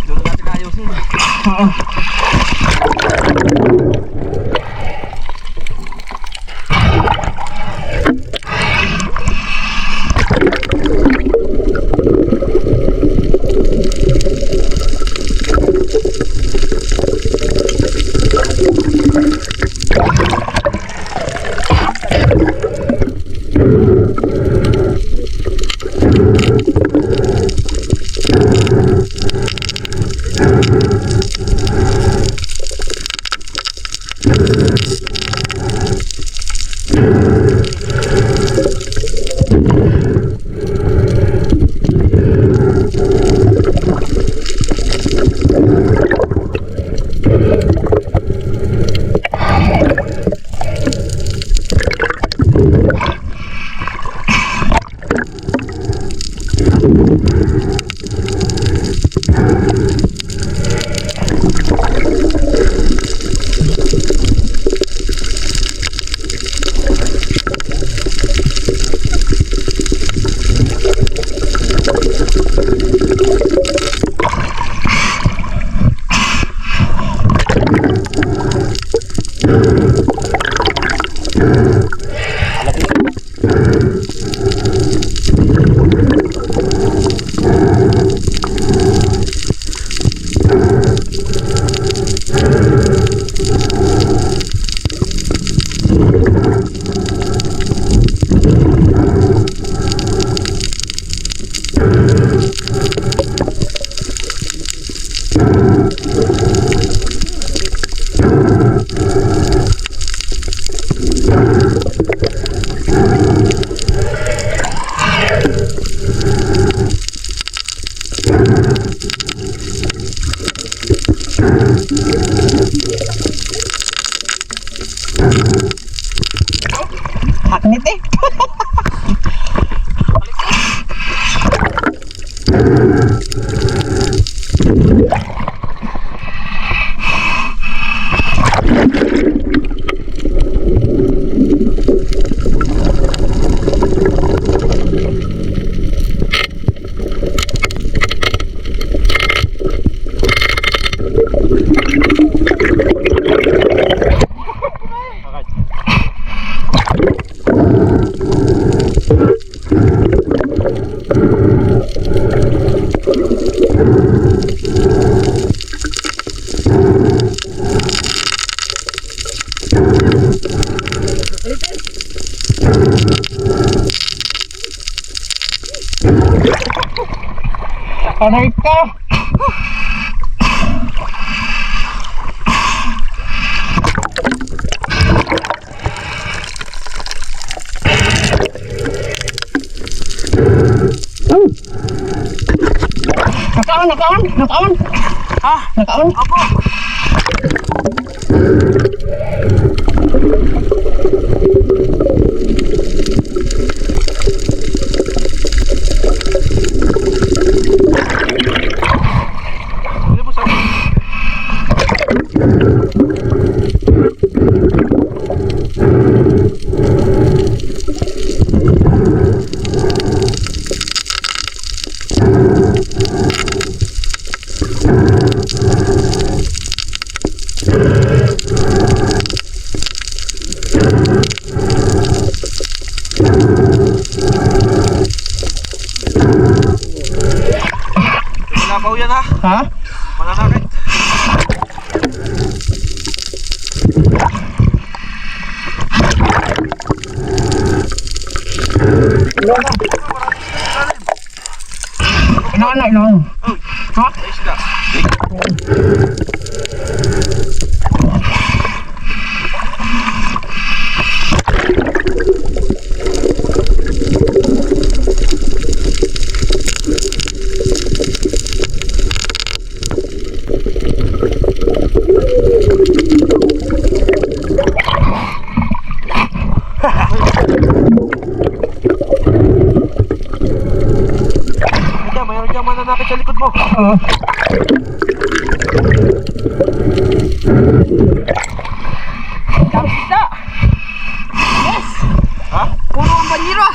Doon natin ayusin. Oo. Haknit eh. Aray ka! Nakaon! Ha? Nakaon? Opo! Labaw yan ha. Ha? Mananakit. Ilan. Ha? Isda. Mayroon diyang mananakit sa likod mo. Oo. Dami isda! Yes! Ha? Puro ang banyera!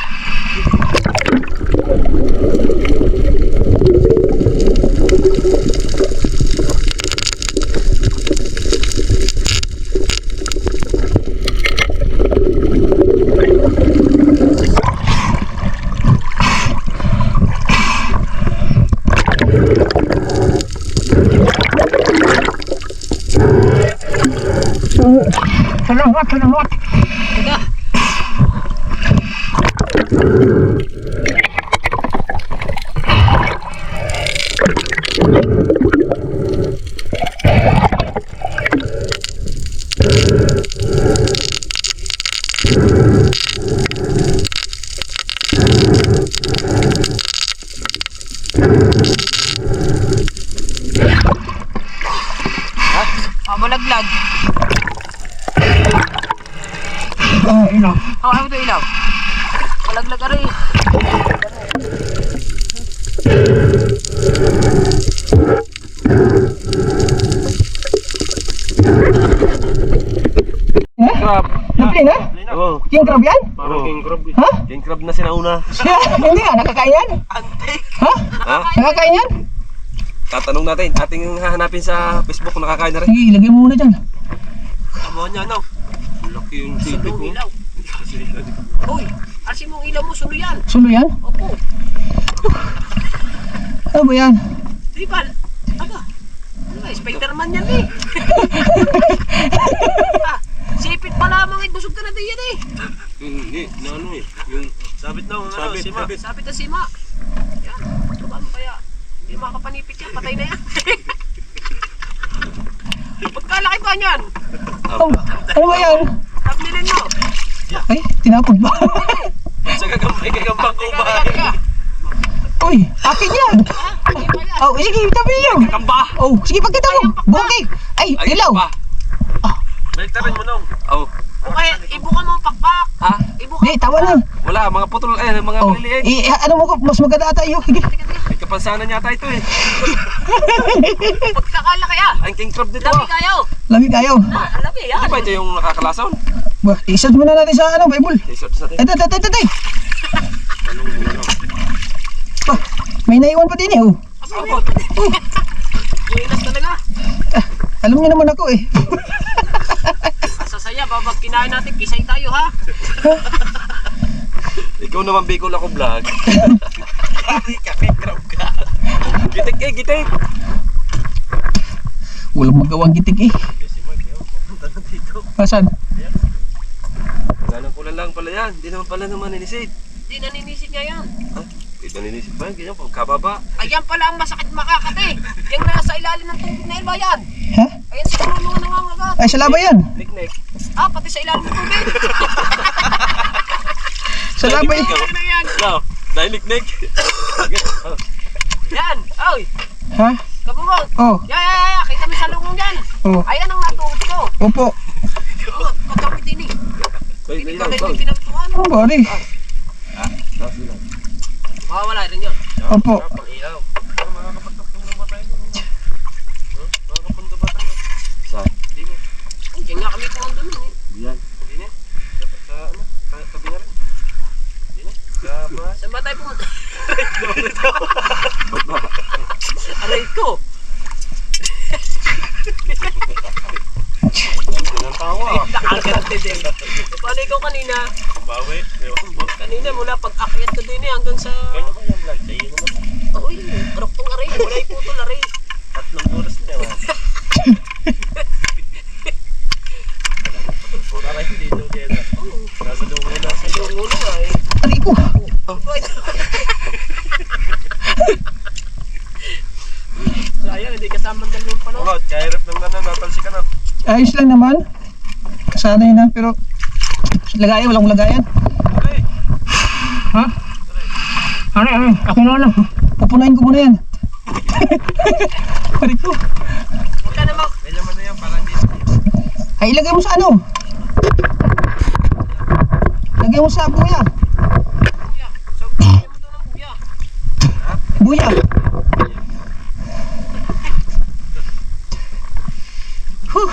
Salamat! Teka! Malaglag. Ilaw. Ano ito ilaw? Malaglag ka rin. Crab. Napli na? Oo. King crab yan? Parang king crab. Ha? King crab na sinauna. Hindi nga, nakakain yan? Antik. Ha? Ha? Nakakain yan? Tatanong natin. Ating hahanapin sa Facebook kung nakakain na rin. Sige, ilagay mo muna dyan. Tama niya, no? Laki yung sipit mo. Hoy, arsin mong ilaw mo, sulo yan. Sulo yan? Opo. Ano ba yan? Di ba? Aga. Spiderman yan eh. Sipit pa lamang eh. Busog ka na din yan eh. Hindi, na ano eh. Yung sabit na, sabit, sima. Sabit na sima. Yan. Baba mo kaya. Hindi makapanipit yan. Patay na yan. Pagkalaki pa niyan. Oh, ano ba yan? Taglilin mo. Ay, tinapon ba? Sa gagambay ko ba? Uy, akin yan! Oh, sige, tabi yan! Kamba! Oh, sige, pagkita mo! Bukig! Ay, ilaw! Baliktarin mo nung. Oh. O kaya, ibuka mo ang pakpak. Ha? Ibuka Di, tawa na. Wala, mga putol, mga Oh. maliliit. Ano mo, mas maganda tayo. Sige. May kapansanan yata ito eh. pagkakala kaya. Ang king crab dito Labi kayo. Lamig kayo. Ah, labi yan. Di ba ito yung nakakalason? Ba, i-search muna natin sa Bible. I-search natin. Ito. Bah, may naiwan pa din eh. Oh. Buenas talaga. Alam niyo naman ako eh. Sasaya, babag kinain natin, kisay tayo ha. Ikaw naman Bicol ako vlog. King crab ka. Gitik. Walang magawang gitik eh. Asan? Ganang kulang lang pala yan. Hindi naman pala naman ninisid. Di naninisid nga yan. Ha? Ito ninisid ba? Ganyan, pagkababa. Ayan pala ang masakit makakate. Yung nasa ilalim ng tubig na ilba yan. Ha? Ayan sa mga nangangagat. Ay, sa laba yan. Nik-nik. Ah, pati sa ilalim ng tubig. Sa laba yan. Ano yan? No, dahil nik-nik. Yan, oy. Ha? Kabungot. Oh, Ya. Kita mo sa lungong yan. oh. Ayan ang natuod ko. Opo. Oh, magkapit din eh. Wait, Hindi wait, ba wait, kayo wait. pinagtuan? Ano ba rin? Mawawala rin yun. Opo. Pang-ilaw. Makakapagtaktong ng matay mo. Makakapunta ba tayo? Saan? Hindi mo. Diyan nga kami kung doon eh. Diyan. Hindi na. Sa ano? Tabi na rin. Hindi na. Sa bahay. Saan ba tayo pumunta? Ba't ba? Aray ko. Ang tawa. Nakagarte din. Paano ikaw kanina? Bawi. Ewan mo. Kanina mula pag-akyat ko din eh hanggang sa... Ganyan ba yung vlog? Sa'yo naman. Uy, karap tong aray. Wala yung putol aray. 3 oras na yun. Para hindi dito kaya na. Nasa lungo na. Sa lungo na nga eh. Aray ko. Sayang, hindi kasama ang dalawang panahon. Ulot, kaya hirap ng natalsi ka na. Ayos lang naman. Kasanay na, pero lagayan, walang lagayan. Hey! Ha? Aray, akin na. Pupunayin ko muna yan. Aray ko. Huwag ka naman. May laman na yan para hindi. Ay, ilagay mo sa ano? Lagay mo sa buya. Buya. So, kaya mo doon ng buya. Buya. Huh.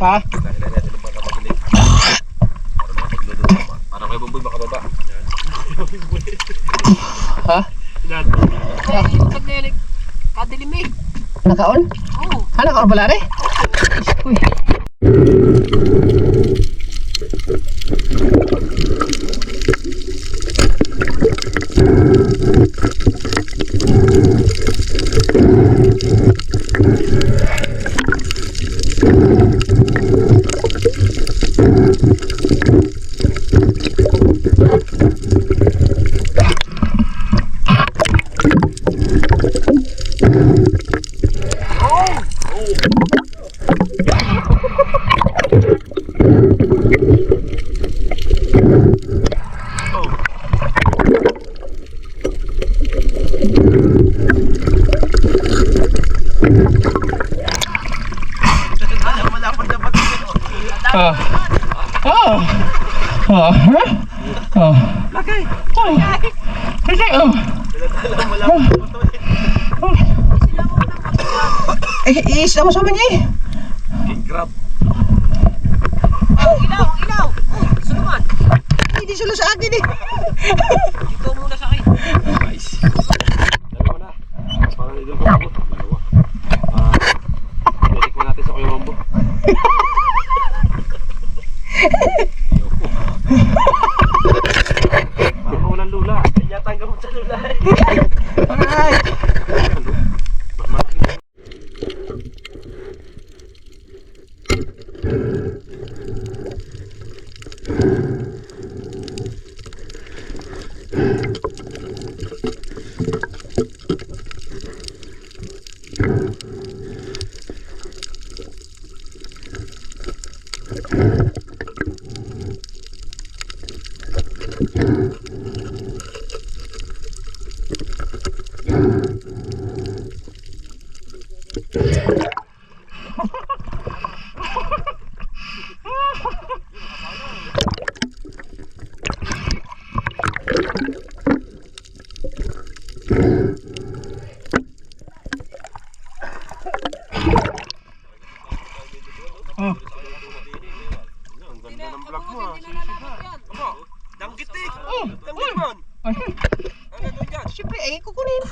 Ha? Para kay Bumboy makababa. Ha? Kadilim eh. Nakaon? Oo. Ha, nakaon pala rin? Uy. Ah. Sama-sama niya eh. Ilaw! Suluman! Hindi sila sa akin eh. Dito muna sa akin. Parang idol ko ako. Dalawa. Balik mo natin sa Kuya Mambo. Parang walang lula. Kaya tanggap mo sa lula. Ay. Siyempre, ay kukunin.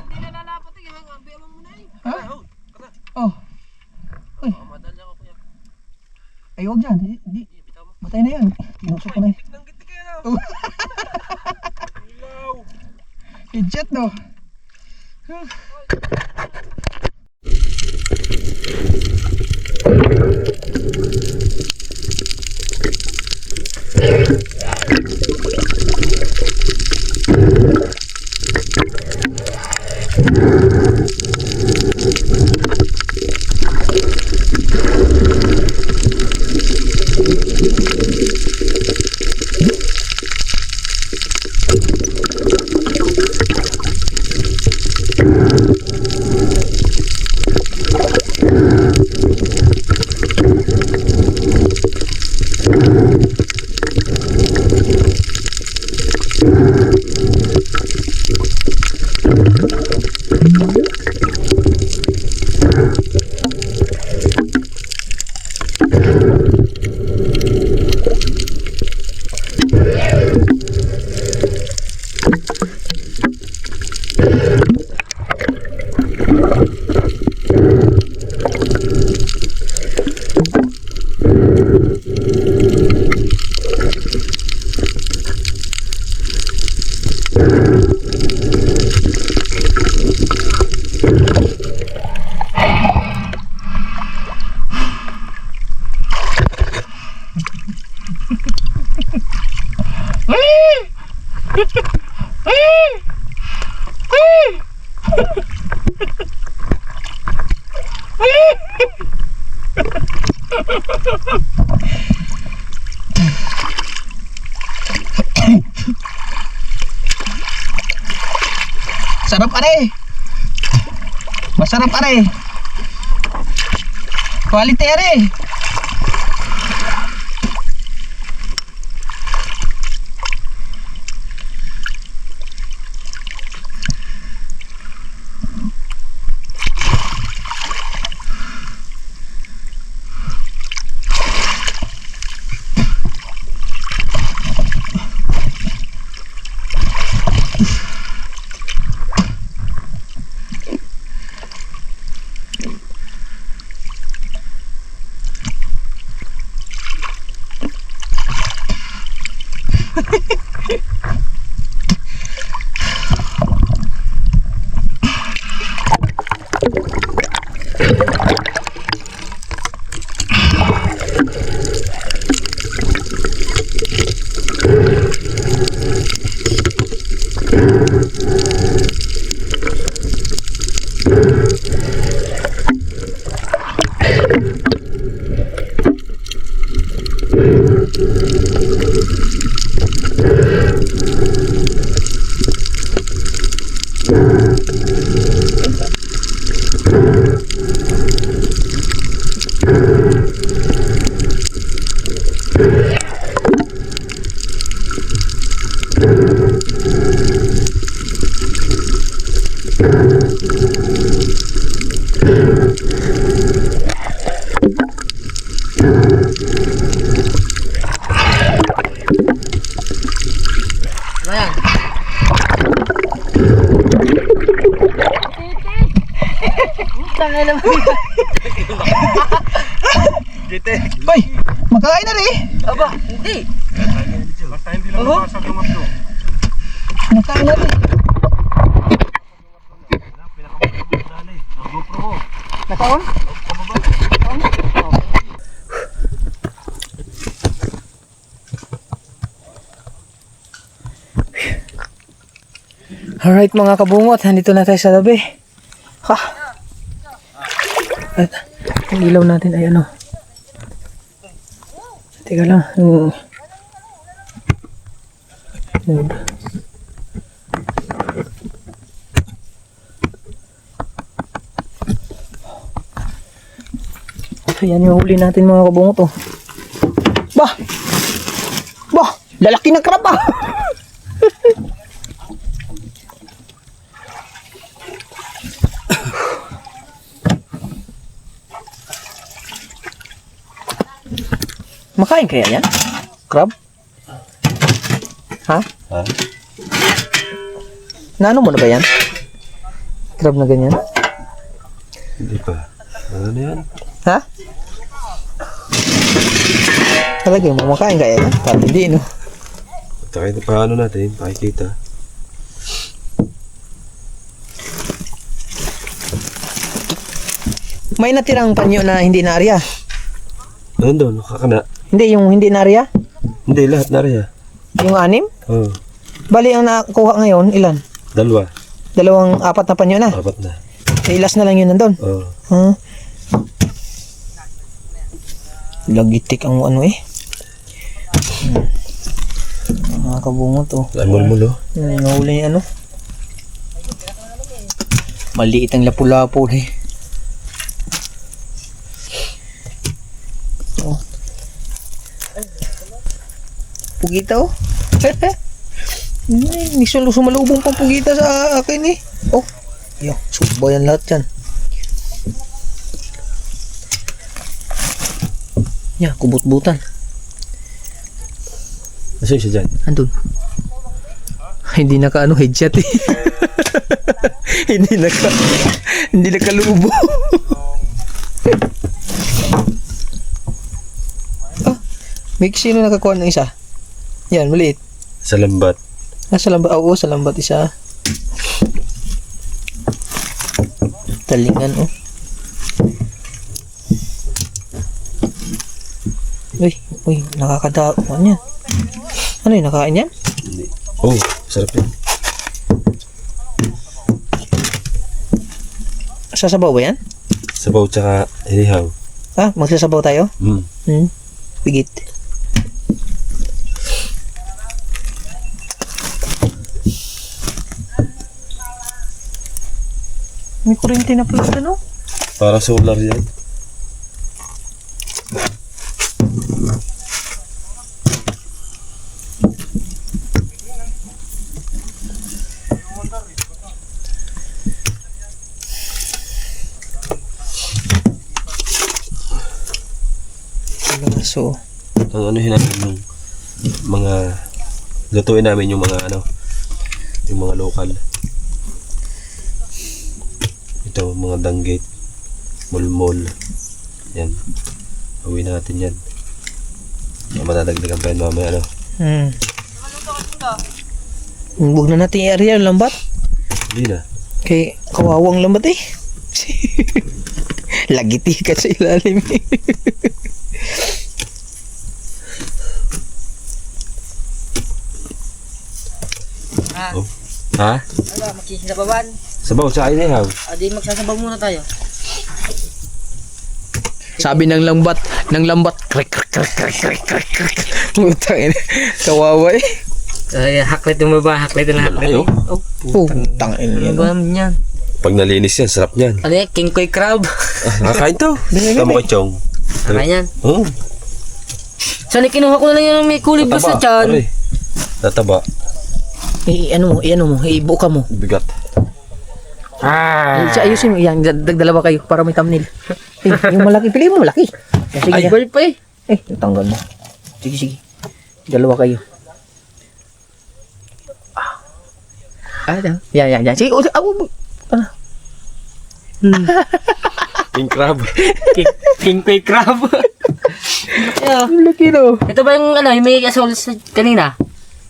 Hindi na lalapot eh. Biyaman mo na eh. Oh. Uy. Ay, huwag dyan. Hindi. Matay na yan. Tinusok ko na yun. Idiot no. Sarap are. Masarap are. Quality are. Hoy, magkain na rin. Aba, hindi. Basta hindi lang mabasag yung abdo. Magkain na rin. Nakaon? Alright mga kabungot, nandito na tayo sa tabi. Ha? At, ang ilaw natin ay ano. Teka lang. Mode. Ayan yung huli natin mga kabungot oh. Bah! Bah! Lalaki ng krab ah! Makain kaya yan? Crab? Ha? Ha? Naano mo na ba yan? Crab na ganyan? Hindi pa. Ano na yan? Ha? Talaga mo, makain kaya yan? Parang hindi, no? Takay na paano natin, pakikita. May natirang panyo na hindi na-arya. Nandun, nakakana. Hindi, yung hindi na-arya? Hindi, lahat na rin Yung 6? Oo. Bali, ang nakuha ngayon, ilan? 2. 2, 4 na panyo na. 4 na. Ilas na lang yun nandun. Oo. Huh? Lagitik ang ano eh. Mga kabungot oh. Lamol-mulo. Nahuli yung ano. Maliit ang lapu-lapu eh. Oh. Pugita oh. Hindi sumalubong pang pugita sa akin eh. Oh. Yo, subo yan lahat yan. Ya, kubut-butan. Nasaan siya dyan? Andun. Hindi naka ano, headshot eh. hindi nakalubo. Ah, may sino nakakuha ng isa? Yan, maliit. Sa lambat. Ah, sa lambat. Oo, sa lambat isa. Talingan oh. Uy, nakakadao. Ano yan? Ano yun, nakain yan? Hindi. Oh, sarap yan. Sasabaw ba yan? Sabaw tsaka inihaw. Ah, magsasabaw tayo? Pigit. May kurente na pala ito, no? Para solar yan. So, Ang ano namin yung mga lutuin namin yung mga ano, yung mga local. Ito mga danggit, mulmol. Yan. Uwi natin yan. Matadagdagan pa yan mamaya ano. huwag na natin i-area yung lambat. Hindi na. Kay kawawang lambat eh. Lagiti ka sa ilalim eh. Oh. Ha? Ano, makisabawan. Sabaw tsaka inihaw. Adi, magsasabaw muna tayo. Sabi ng lambat, krek krek krek krek krek krek krek. Putang ina. Kawawa eh. Ay, haklit yung baba, haklit na Malaki oh. Oh, Putang ina. ano ba naman yan? Pag nalinis yan, sarap yan. Ano yan? King Koy Crab. Nakakain to. Tama ko chong. Ano yan? Oh. Sana kinuha ko na lang yung may kulib ba sa tiyan? Aray. Tataba. Ano mo, ibuka mo. Bigat. Ayusin mo, yan, dagdalawa kayo para may thumbnail. Yung malaki, pili mo malaki. Sige, Ay, bird pa eh. tanggal mo. Sige. Dalawa kayo. Yan. Sige, King crab. King Pay Crab. Ang laki no. Ito ba yung ano, yung may asol kanina?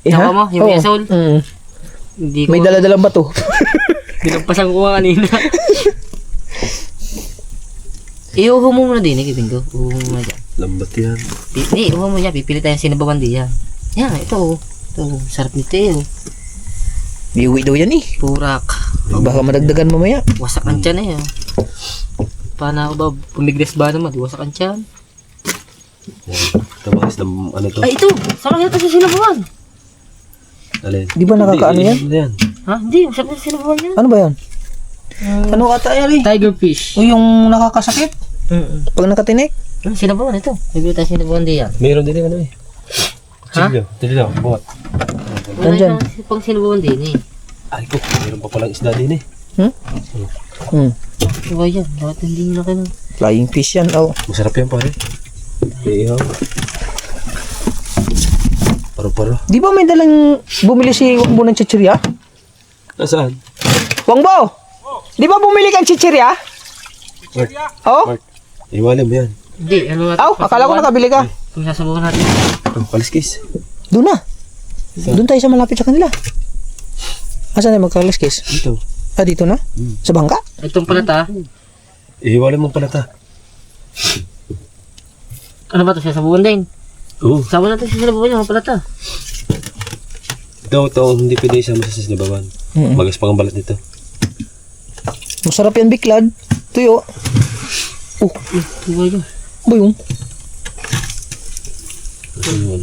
Nakuha mo, yung may asol? Hindi ko. May dala-dalang bato. Pinampasan ko nga kanina. Iuho mo muna din, Bingo. Uho mo muna dyan. Lambat yan. Hindi, uho mo dyan. Pipili tayong sinabawan di yan. Yan, ito. Ito, sarap nito eh. Biuwi daw yan eh. Purak. Baka madagdagan mamaya. Wasak ang tiyan eh. Paano ako ba? Pumigres ba naman? Di wasak ang tiyan. Tabakas ng ano to. Ay, ito! Sarap ito sa sinabawan. Alin? Di ba nakakaano yan? Hindi yan. Ha? Hindi, sarap ito sa sinabawan yan. Ano ba yan? Ano ata yan eh? Tiger fish. O yung nakakasakit? Pag nakatinik? Sinabawan ito. Pipili tayong sinabawan di yan. Mayroon din yung ano eh. Ha? Dili daw, buhat. Wala Nandyan. yung pang sinabawan din eh. Ay ko, mayroon pa palang isda din eh. Diba yan? Dapat hindi na kayo. Flying fish yan. Oh. Masarap yan pare. Iihaw. Paro-paro. Di ba may dalang bumili si Wangbo ng chichirya? Nasaan? Wangbo! Di ba bumili kang chichirya? Mark. Oh? Mark. Iwalim yan. Hindi, ano natin? Aw, akala ko nakabili ka. Kung sasabawan natin. Oh, kaliskis. Doon na. Doon tayo sa malapit sa kanila. Asan tayo magkaliskis? Dito. Ah, dito na? Sa bangka? Itong palata. Iwalim mo pala ta. Ano ba ito? Sasabawan din. Oo. Sama natin sa sinabawan yung palata. Ito, hindi pwede isama sa sinabawan. Magas pang ang balat nito. Masarap yan, biklad. Tuyo. Diba yun? Ba yung? Ano,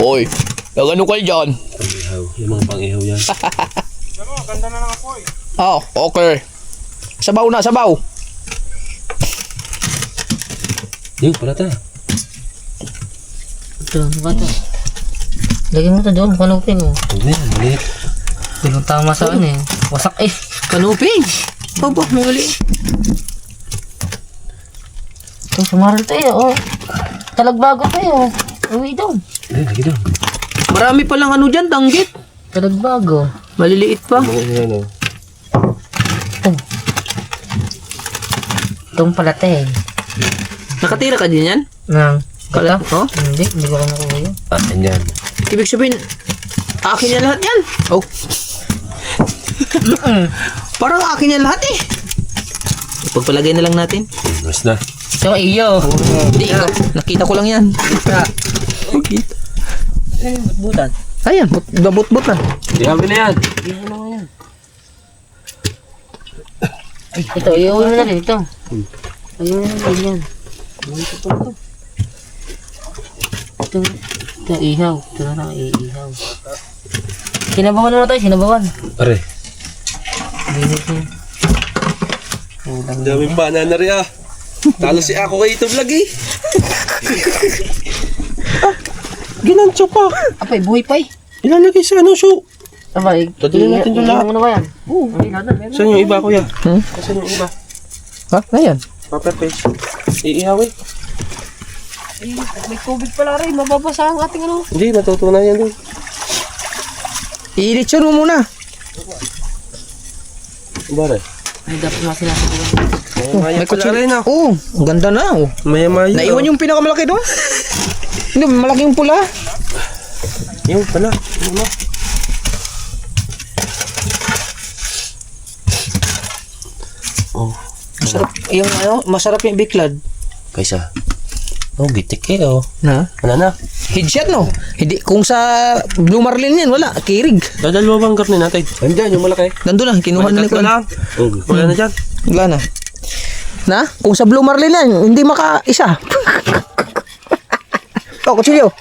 Hoy, ano kayo dyan? pang-ihaw. Yung mga pang-ihaw yan. Oh, okay. Sabaw na, sabaw. Yun, pala ta. Ito, ano ba ito? Lagyan mo ito doon, kanupin mo. Huwag na yan, maliit. Tulong tama sa ano eh. Wasak eh. Kanuping. Aba, mali. Ito, sumaral tayo, oh. Talagbago tayo. Uwi doon. Lagi doon. Marami palang ano dyan, tanggit. Talagbago. Maliliit pa. Mga yan, oh. Itong palata eh. Nakatira ka din yan? Nang. Kala? Oh? Hindi ko nakuha yun. Ah, yan. Ibig sabihin, akin yan lahat yan. Oh. Parang akin yan lahat eh. Pagpalagay na lang natin. Mas na. So, iyo. Hindi, ikaw. Nakita ko lang yan. Okay. Butan. Ayan, babot-bot na. Ihawi na yan. Ito, iuwi mo na rin ito. Ayun na rin yan. Ito, ihaw. Ito na lang, ihaw. Sinabawan na tayo, sinabawan. Pare. Binis niya. Daming banana rin ah. Talo si ako kay ito vlog eh. Ginancho pa. Apay, buhay pa eh. Ilalagay sa ano show. Abay, Tadalhin natin yung lahat. Ano ba yan? Oo, lahat na. Meron. Saan yung iba kuya? Saan yung iba? Ha? Ayan. Paper page. Iihawi. May tubig pala rin, mababasa ang ating ano. Hindi, matutunan yan doon. I-lechon mo muna. Bare. Ay, dapat mga sinasabawan. May kutsilyo. Oo, ang ganda na. Oh. Maya-maya. Naiwan yung pinakamalaki doon. Hindi, malaking pula. Yung pala. Ano? Oh. Masarap yung ano, masarap yung biklad. Kaysa. Oh, gitik eh oh. Na? Ano na? Headshot no? Hindi, kung sa Blue Marlin yan, wala. Kirig. Dadalawa bang garni natin? Andyan, yung malaki. Nandun na, kinuha na ni Tatlo Kwan. lang. Oh, wala na dyan. Wala na. Na? Kung sa Blue Marlin yan, hindi maka-isa. Oh, kutsilyo.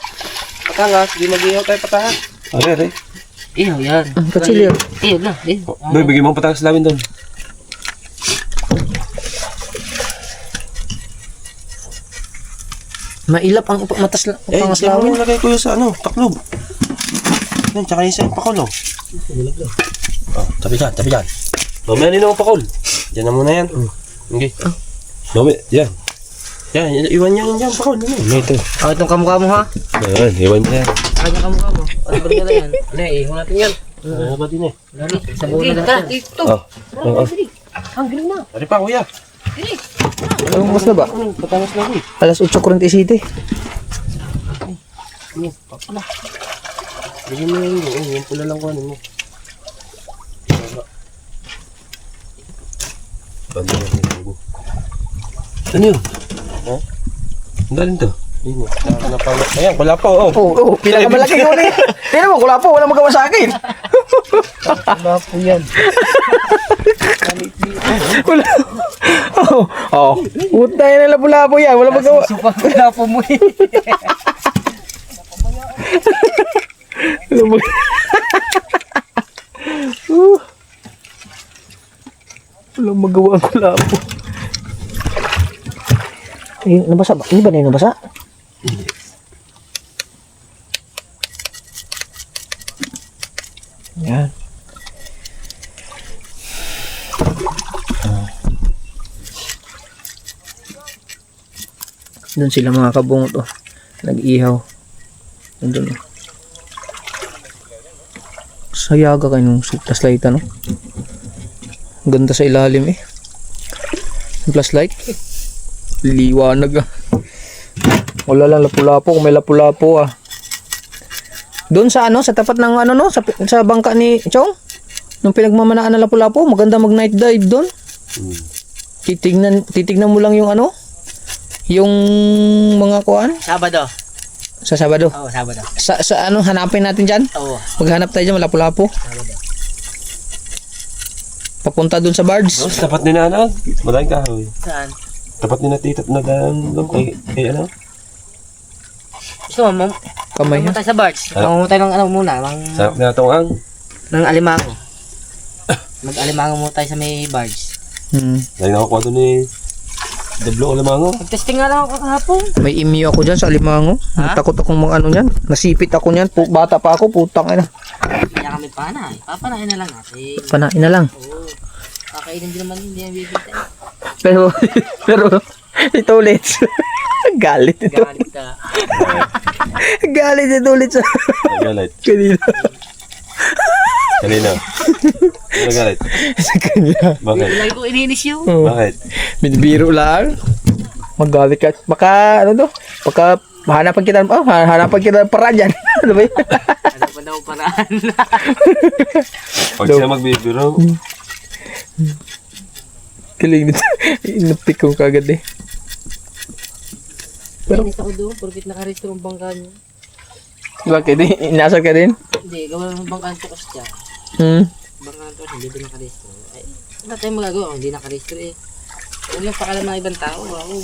Patangas, di mag-ihaw tayo patangas. Are. Ihaw yan. Kutsilyo. Ihaw lang. Boy, bigyan mo ang patangas namin doon. Mailap ang matas Eh, pangas diyan mo lawin. lagay ko yung sa ano, taklob. Yan, tsaka yung sa pakulo. Oh, tabi dyan. Mamaya nila ang pakul. Diyan na muna yan. Okay. Mamaya, yan. Yan, iwan niya yan dyan, pakul. Ano ito? Ah, itong kamukha mo ha? Yan, iwan niya yan. Ah, yung kamukha mo. Ano ba nila yan? Ano, iwan natin yan. Ano ba din eh? Lali, sabawan na lahat yan. Oh, oh, oh. Ang galing na. Dari pa, kuya. Dili. Anong oras na ba? Patangos na ako. Alas 8:47. Bigyan mo yung pula lang ko mo. Ano yun? Ha? Ang galing to. Ayan, wala pa. Oh. Oo, pinakamalaki ko na yan. Tingnan mo, kula po, wala magawa sa akin. Wala po yan. Wala. Oo. Puta yan na lapu-lapo yan, wala magawa. Supang wala po mo eh. Wala magawa ang kulapo. Eh, nabasa ba? Hindi ba na yung nabasa? Yan. Doon sila mga kabungot oh. Nag-ihaw. Doon oh. Sayaga kayo nung flashlight ano. Ganda sa ilalim eh. Flashlight. Liwanag ah. Wala lang lapu-lapo. Kung may lapu-lapo ah. Doon sa ano, sa tapat ng ano no, sa bangka ni Chong. Nung pinagmamanaan ng lapu-lapo, maganda mag night dive doon. Titignan mo lang yung ano, yung mga kuan. Sabado. Sa Sabado. Oo, Sabado. Sa ano, hanapin natin diyan. Oo. Maghanap tayo diyan, lapu-lapo. Papunta doon sa Bards. Oh, tapat ni na ano? Maraming kahoy. Saan? Tapat ni na tita na doon kay ano? Gusto mo, Kamay ha. mamatay sa barge. Mamamutay ng ano muna, Sarap na itong ang. ng alimango. Mag-alimango muna tayo sa may barge. Dahil nakakuha doon ni Deblo Alamango. Nag-testing nga lang ako kahapon. May imi ako diyan sa Alimango. Ha? Takot akong mga ano niyan. Nasipit ako niyan. Bata pa ako, putang ina. Kaya kami panay. Papanain na lang natin. Panain na lang. Oo. Kakainin din naman hindi yung bibigay. Pero ito ulit. Galit ito. Galit ka. Galit ito ulit sa Nagalit. kanina. Kanina. Nagalit. Sa kanya. Bakit? Lagi ko iniinis yun. Bakit? Binibiro lang. Magalit ka. Baka ano to? Baka hanapan kita. Oh, hanapan kita ng paraan dyan. Ano ba yun? Ano pa daw paraan? Pag siya magbibiro. Kiling nito. Inupik ko kagad eh. Pero inis ako doon. Porkit nakarestro ang bangka niya. Bakit? Inasal ka din? Hindi, gawa ng bangka ng tukos dyan. Bangka ng tukos, hindi din nakarestro. Ay, wala tayong magagawa kung hindi nakarestro eh. Huwag lang pakalam ng ibang tao. Wow.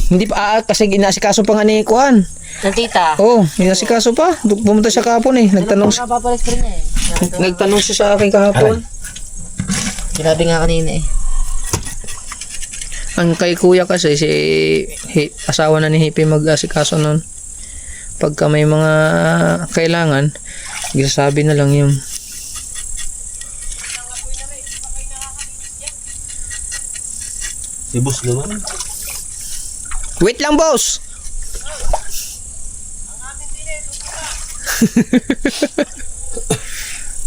Hindi pa kasi inasikaso pa nga ni Kuan. Ng tita. Oh, inasikaso pa. Pumunta siya kahapon eh. Nagtanong Nakapaparestro niya eh. nagtanong siya sa akin kahapon. Sinabi nga kanina eh. Ang kay kuya kasi si asawa na ni Hippie mag-asikaso nun. Pagka may mga kailangan, sabi na lang yun. Si boss naman. Wait lang, boss.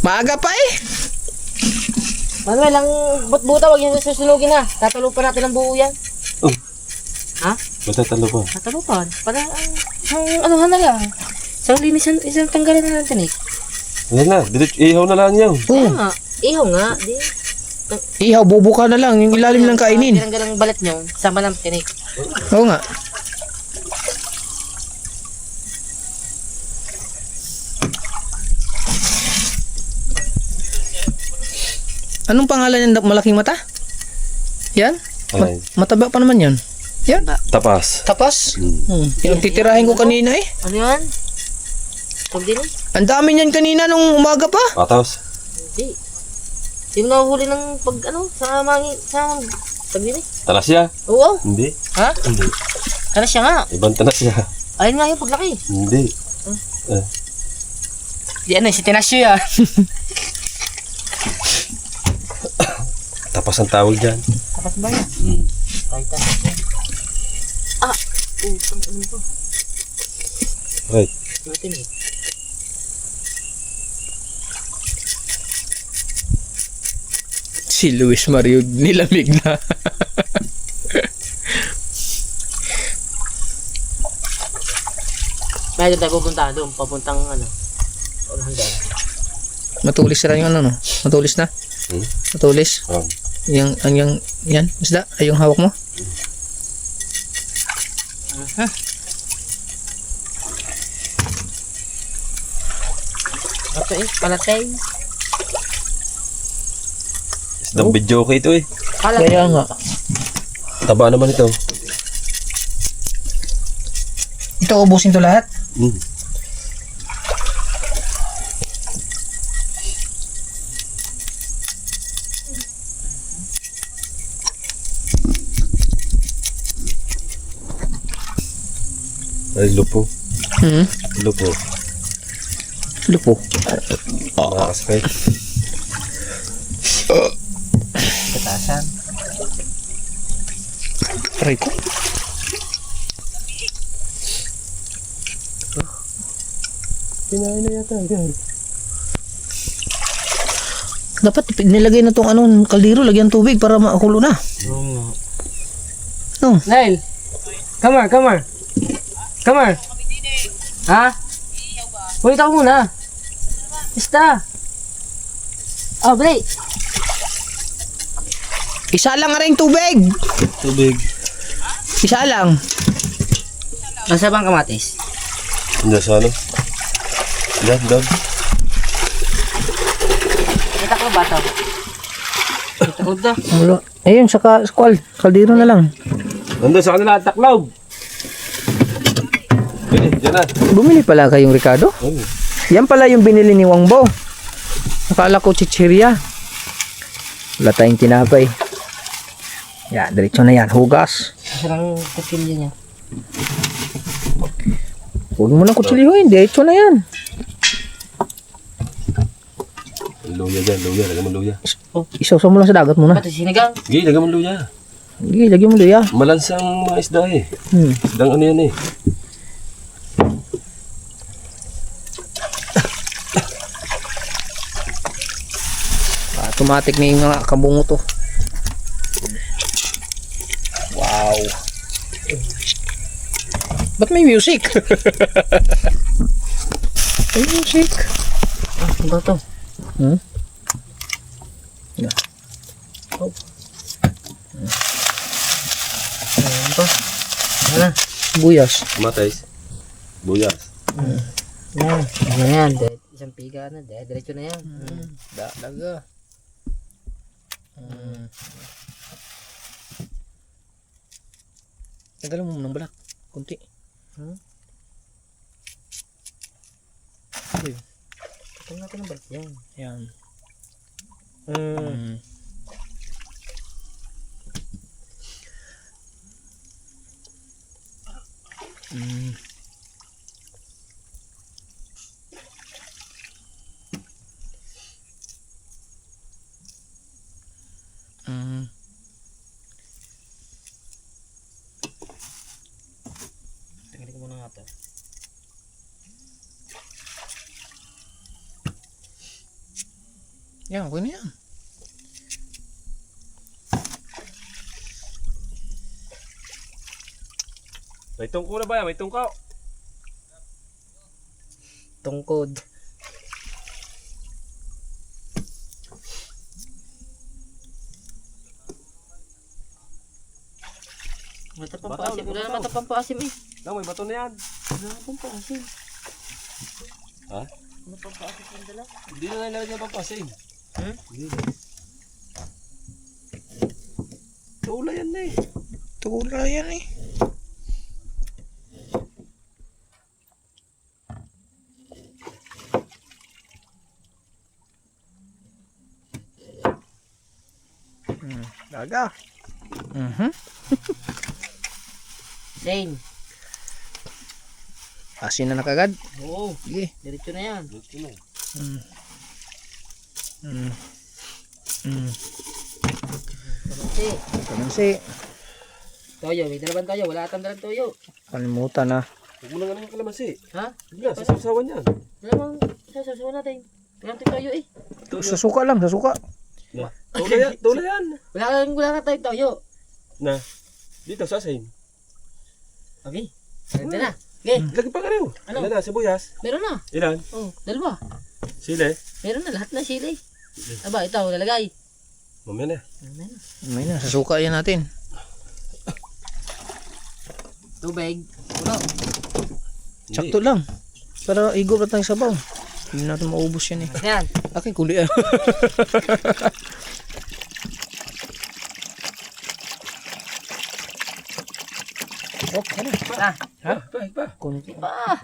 Maaga pa eh. Manuel, ang butbuta, wag yan susunugin ha. Tatalo pa natin ang buo yan. Oh. Ha? Matatalo pa. Tatalo pa. Para ang anuhan na lang. Isang linis, isang tanggalan na natin eh. Ayan na, ihaw na lang yan. Kaya nga, ihaw nga. Di, Ihaw, bubuka na lang. Yung ilalim ng kainin. tinanggal ang balat nyo, sama ng tinik. Oo nga. Anong pangalan ng malaking mata? Yan? Alay. Mataba pa naman yan. Yan. Tapas. Tapas. Yung titirahin ko kanina eh. Ano yan? Tawag din eh? Ang dami niyan kanina nung umaga pa. Patos. Hindi. Sino nahuli ng pag ano, sa mangin, sa tawag din eh? Talas siya. Oo. Hindi. Ha? Hindi. Ano siya nga? Ibang talas siya. Ayun nga yung paglaki. Hindi. Di ano, si Tinasyo yan. Tapas ang tawag dyan. Tapas ba yan? Titan. Ah! Utang ano to? Right. Natin eh. Si Luis Mario nilamig na. May doon tayo pupunta doon. Papuntang ano. Hanggang. Matulis na yung ano, no? Matulis na? Matulis? Oh. Yung yan, isda? Ay, yung hawak mo? Okay, palatay. Isdang video okay ito eh. Kaya nga. Taba naman ito. Ito, ubusin to lahat. Ay, lupo. Lupo. Lupo. Nakakasakay. Katasan. Aray ko. Kinain na yata. Yan. Dapat nilagay na tong ano, kaldero, lagyan tubig para makulo na. No. Nail. Come here, come here. Come here. Ha? Ulit ako muna. Basta. Oh, break. Isa lang nga rin tubig. Tubig. Isa lang. Nasa bang kamatis? Hindi sa ano? Yan, dog. Kita ko ba ito? Kita ko da. Wala. Ayun, sa kaldero na lang. Nandun sa kanila, taklaw. Pwede, dyan na. Bumili pala kayong Ricardo? Oh. Yan pala yung binili ni Wangbo. Akala ko chichirya. Wala tayong tinapay. Yan, diretso na yan. Hugas. Sarang kasilya niya. Huwag mo na kutsilihuin. Diretso na yan. Luya dyan, luya. Lagyan mo luya. Isaw-saw mo lang sa dagat muna. Pati sinigang. Sige, lagyan mo luya. Sige, lagyan mo luya. Malansang mga isda eh. Isdang ano yan eh. Automatic na yung mga kabungo to. Wow. Ba't may music? May music. Ano ba ito? Yeah. Oh. Ano ba? Ano? Buyas. Kamatis. Buyas. Yan. Yan. Isang piga na. Diretso na yan. Daga. Tagalan mo ng balak. Kunti. Ito natin ang balik yan. Yan. Tanggalin ko muna nga ito. Yan, okay na yan. May tungko na ba yan? May tungkaw. Tungkod. Matapampasim. Wala na matapampasim eh. May bato na yan. Wala na pampasim. Ha? Ano pampasim ang dala? Hindi na nailalagay ang pampasin. Hindi na. Tula yan na eh. Tula yan eh. Daga. Same. Asin na nakagad. Oo. Sige. Diretso na yan. Kamansi. Kamansi. Toyo. May dalaban toyo. Wala atang dalang toyo. Kalimutan na. Huwag mo lang nga ng kalamansi. Ha? Hindi na, sasawan yan. Dalawang sasasawa natin. Ganito toyo eh. Sa suka lang, sa suka. Tula yan. Wala ka tayo toyo. Na. Dito, sa asin. Okay. Ganda na. Okay. Lagi pa ka rin. Ano? Ilan na, sibuyas. Meron na. Ilan? Oh, dalawa. Sili. Meron na lahat na sili. Aba, ito, lalagay. Mamaya na. May na, sasuka yan natin. Tubig. Ulo. Sakto lang. Para igop na tayong sabaw. Hindi natin maubos yan eh. Yan. Akin kuli ah. Oh, ano? Ah, Pa. Kunti. pa. Ah.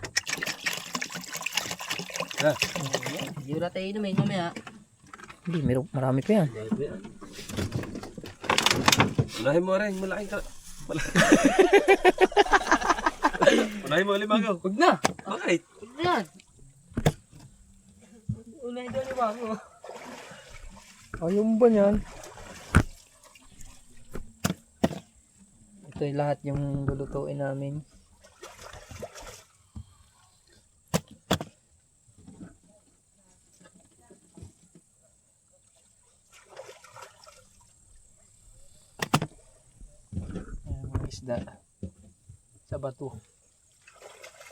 Hindi mo natin inumin mamaya. Hindi, marami pa yan. Unahin mo rin, malaking ka. Unahin mo limangaw. Huwag na. Bakit? Huwag na yan. Unay doon yung bango. Ayun ba yan? Ito yung lahat yung lulutuin namin. Ayan, mga isda. Sa bato.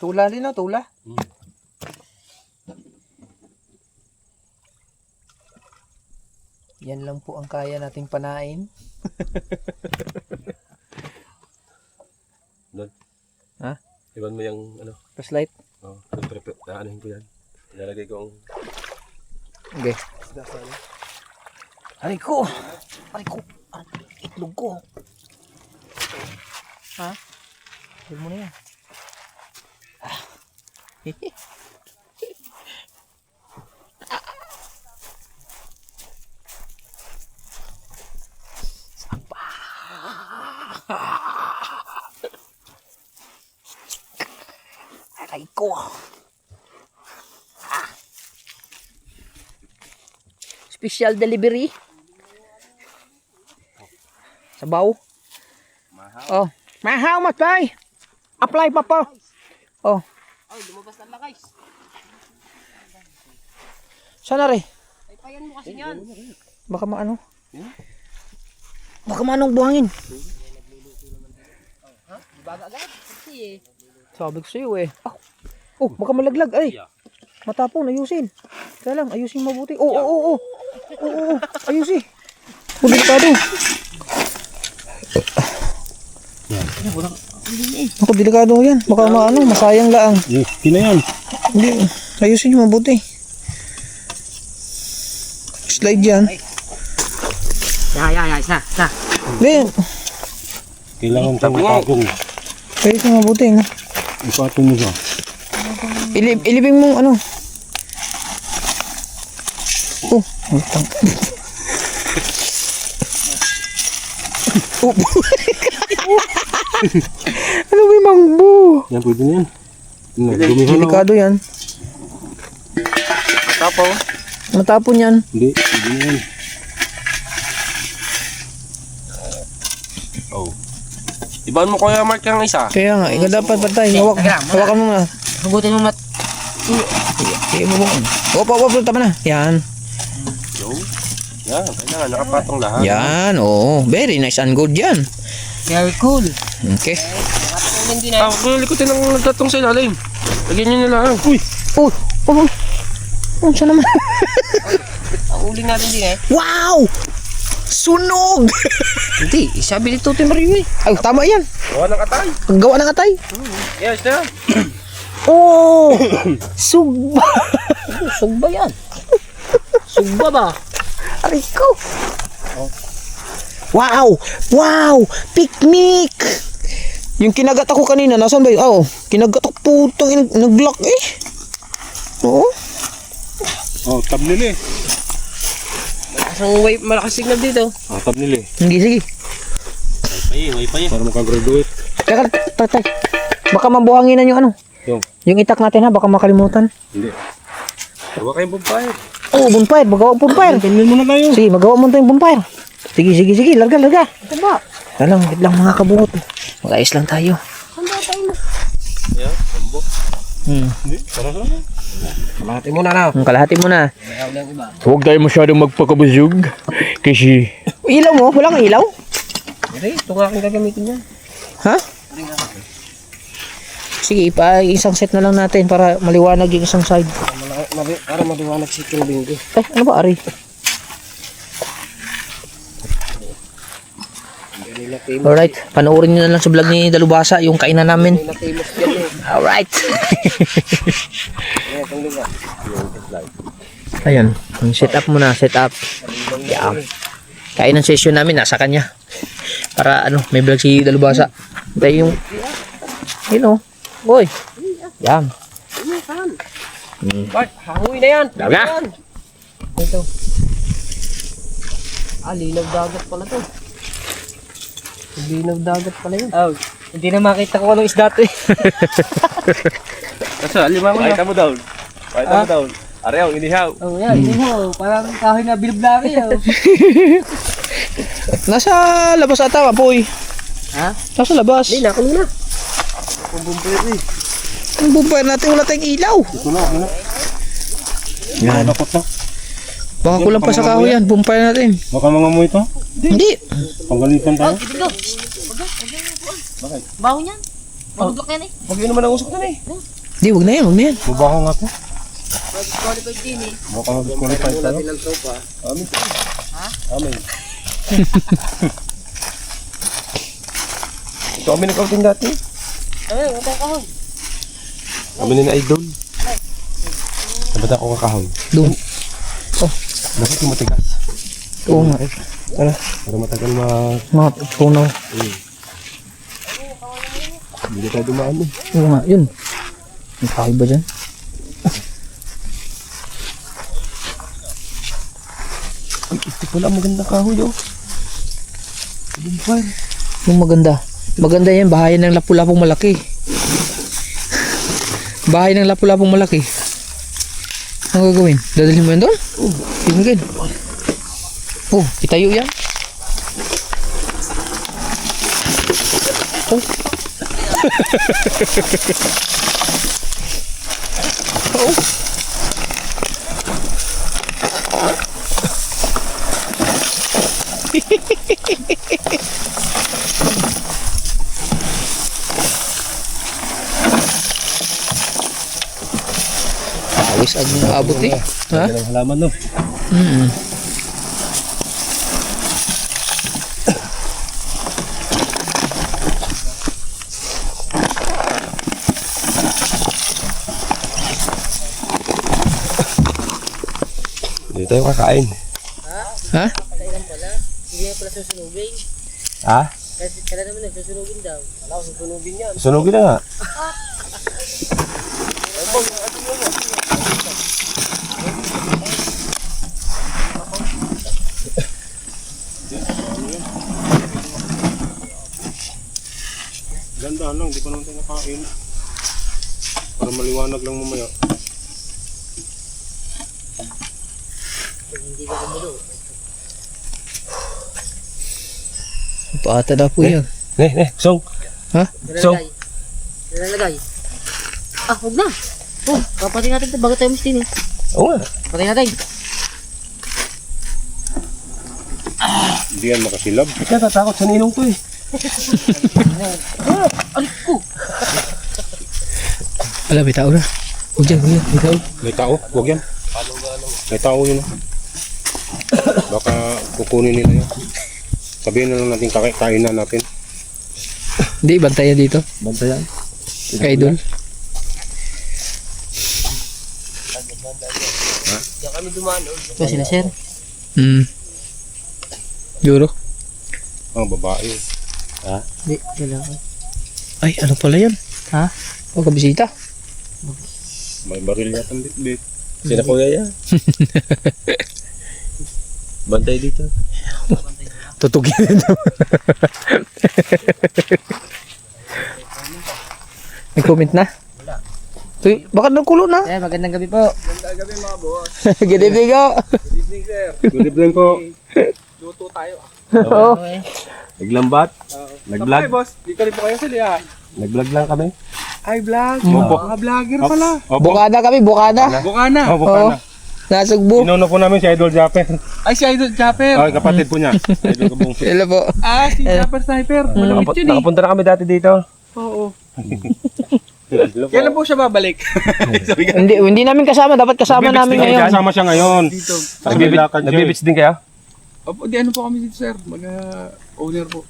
Tula din na, tula. Yan lang po ang kaya nating panain. Doon. Ha? Iwan mo yung ano. Flashlight. Oh, anuhin ko yan. Ilalagay ko ang Okay. isda sa ano. Aray ko! Aray ko! Itlog ko! Ha? Huwag mo na yan. Aray ko! Special delivery. Sabaw. Oh, mahaw matay. Apply pa po. Oh. Ay, lumabas na lang guys. Sana re? Ay, payan mo kasi yan. Baka maano? Baka maanong buhangin. Baga agad. Kasi eh. Sabi ko sa iyo eh. Oh, baka malaglag ay. Matapon, ayusin. Kaya lang, ayusin mabuti. Oo. Ayusin. Delikado. Ako, delikado yan. Baka maano, masayang laang. Kina yan. Hindi, ayusin nyo mabuti. Slide yan. Ya, isa. Hindi, Kailangan kang ipatong. ayusin mabuti. No? Ipatong mo siya. Ilibing mong ano. Oh, utang. Oh. Ano ba yung mangbo? Yan, pwede na yan. Dumihan na. Delikado yan. tapaw. Matapon yan. Hindi, pwede na yan. Oh. Iban mo Kuya Mark yung isa. Kaya nga, ikaw dapat patay. Hawakan mo na. Hugutin mo mat. Opo, tama na. Yan. Yo. Yan, kaya nakapatong lahat. Yan, oh. Very nice and good yan. Very cool. Okay. Kung likutin ng datong sa ilalim. Lagyan nyo na lang. Uy! Oh. Saan naman? Ang uling natin din eh. Wow! Sunog! Hindi, sabi ni Tutoy Mario eh. Ay, tama yan. Gawa ng atay. Paggawa ng atay. Yes, na. Oh! Sugba! Sugba yan. Sugba ba? Aray ko! Wow! Wow! Picnic! Yung kinagat ako kanina, nasaan ba yun? Oh, kinagat ako putang nag-lock eh. Oo. Oh, tab nila eh. Malakas signal dito. Ah, tab nila eh. Hindi, sige. Wifi. Para makagraduate. Teka, tatay. Baka mabuhanginan yung ano. Yung itak natin ha, baka makalimutan. Hindi. Gawa kayong bonfire. Oh, bonfire. Magawa bonfire. Tabnin mo na tayo. Sige, magawa mo tayong bonfire. Sige. Larga. Ito ba? Wait lang mga kabungot. Mag-ayos lang tayo. Yeah, tambo. Hindi, para saan? Kalahati muna na. Kalahati mo na. Huwag tayo masyadong magpakabusog. Kasi Ilaw mo? Wala kang ilaw? Hindi, ito nga aking gagamitin yan. Ha? Sige, isang set na lang natin para maliwanag yung isang side. Para maliwanag si King Bingo. Ano ba, Ari? Alright, panoorin nyo na lang sa vlog ni Dalubhasa yung kainan namin. Alright. Ayan, set up muna, set up. Yeah. Kainan session namin nasa kanya. Para ano, may vlog si Dalubhasa. Tayo yung, Boy. Yan. Hangoy na yan. Daga. Ito. Linaw dagat pala to. Linaw dagat pala yun. Oh, hindi na makita ko anong isda to eh. Kaso, lima mo na. Pakita mo down. Pakita mo down. Ariyaw, inihaw. Oh, yan, hindi mo. Parang kahoy na bilblaki. Oh. Nasa labas ata, Apoy. Ha? Nasa labas. Hindi, nakulo na. Ang bumpire natin, wala tayong ilaw. yan. Nakot na. Baka kulang pa sa kahoy yan, bumpire natin. Baka mga mo ito. Hindi. Pagalitan tayo. Baho niyan. Magublok yan eh. Huwag yun naman ang usok na eh. Hindi, wag na yan, wag na yan. Bubaho nga po. Qualified din eh. Baka mag-qualify tayo. Amin. Amin. Ito kami nag-outing dati. Ay, wala tayong kahoy. Kami ni na idol. Dapat ako kakahoy. Doon. Dapat yung matigas. Oo nga. Para matagal Mga puno. hindi tayo dumaan eh. Oo nga, yun. May kahoy ba dyan? Ay, ito pala ang magandang kahoy oh. Bumpire. Yung maganda. Maganda yan, bahayan ng lapu-lapong malaki. Bahay ng lapu-lapong malaki. Ano gagawin? Dadalhin mo yan doon? Oo. Tingin. Oh, itayo yan. Oh. Oh. Awis ang abot eh. Ha? Yan ang halaman no. Hindi tayo kakain. Ha? Hindi na pala susunugin. Ha? Kasi kala naman nagsusunugin daw. Wala ko susunugin yan. Sunugin na nga. Ganda lang, di pa naman tayo nakain. Para maliwanag lang mamaya. Hindi ka kumulo. Paata na po yan. Song. Ha? So? Nilalagay. Ah, huwag na. Oh, papatay natin ito bago tayo mistin eh. Oo nga. Patay natin. Hindi yan makasilab. Ba't natatakot sa ninong to eh? Alik ko. Alam, may tao na. Huwag dyan, huwag yan. May tao. May tao, huwag yan. May tao yun. Baka kukunin nila yun. Sabihin na lang natin kainan natin. Hindi, bantayan dito. Bantayan. Kay Idol. Diyan kami dumaan. Ito sila sir. Juro. Ang babae. Hindi, lalaki. Ay, ano pala yan? Ha? O, kabisita. May baril yata ang bitbit. Sina kuya yan. Bantay dito. Tutugin ito. May comment na? Uy, baka nagkulo na. Eh, magandang gabi po. Good evening ko. Good evening ko. Luto tayo. Oo. Naglambat. Nag-vlog. Boss, dito rin po kayo sa liya. Nag-vlog lang kami. Ay, vlog. Opo. Mga vlogger pala. Opo. Bukada kami, bukada. Bukana. Opo, Oo. kana. Nasugbo. Inuno po namin si Idol Japper. Ay, si Idol Japper. Ay, kapatid po niya. Idol Kabong. Hello po. Ah, si Japper Sniper. Malapit yun eh. Nakapunta na kami dati dito. Oo. Kailan po siya babalik? Sabi ka. Hindi namin kasama, dapat kasama namin ngayon. Kasama siya ngayon. Dito. Nagbibits din kaya? Opo, di ano po kami dito, sir. Owner po.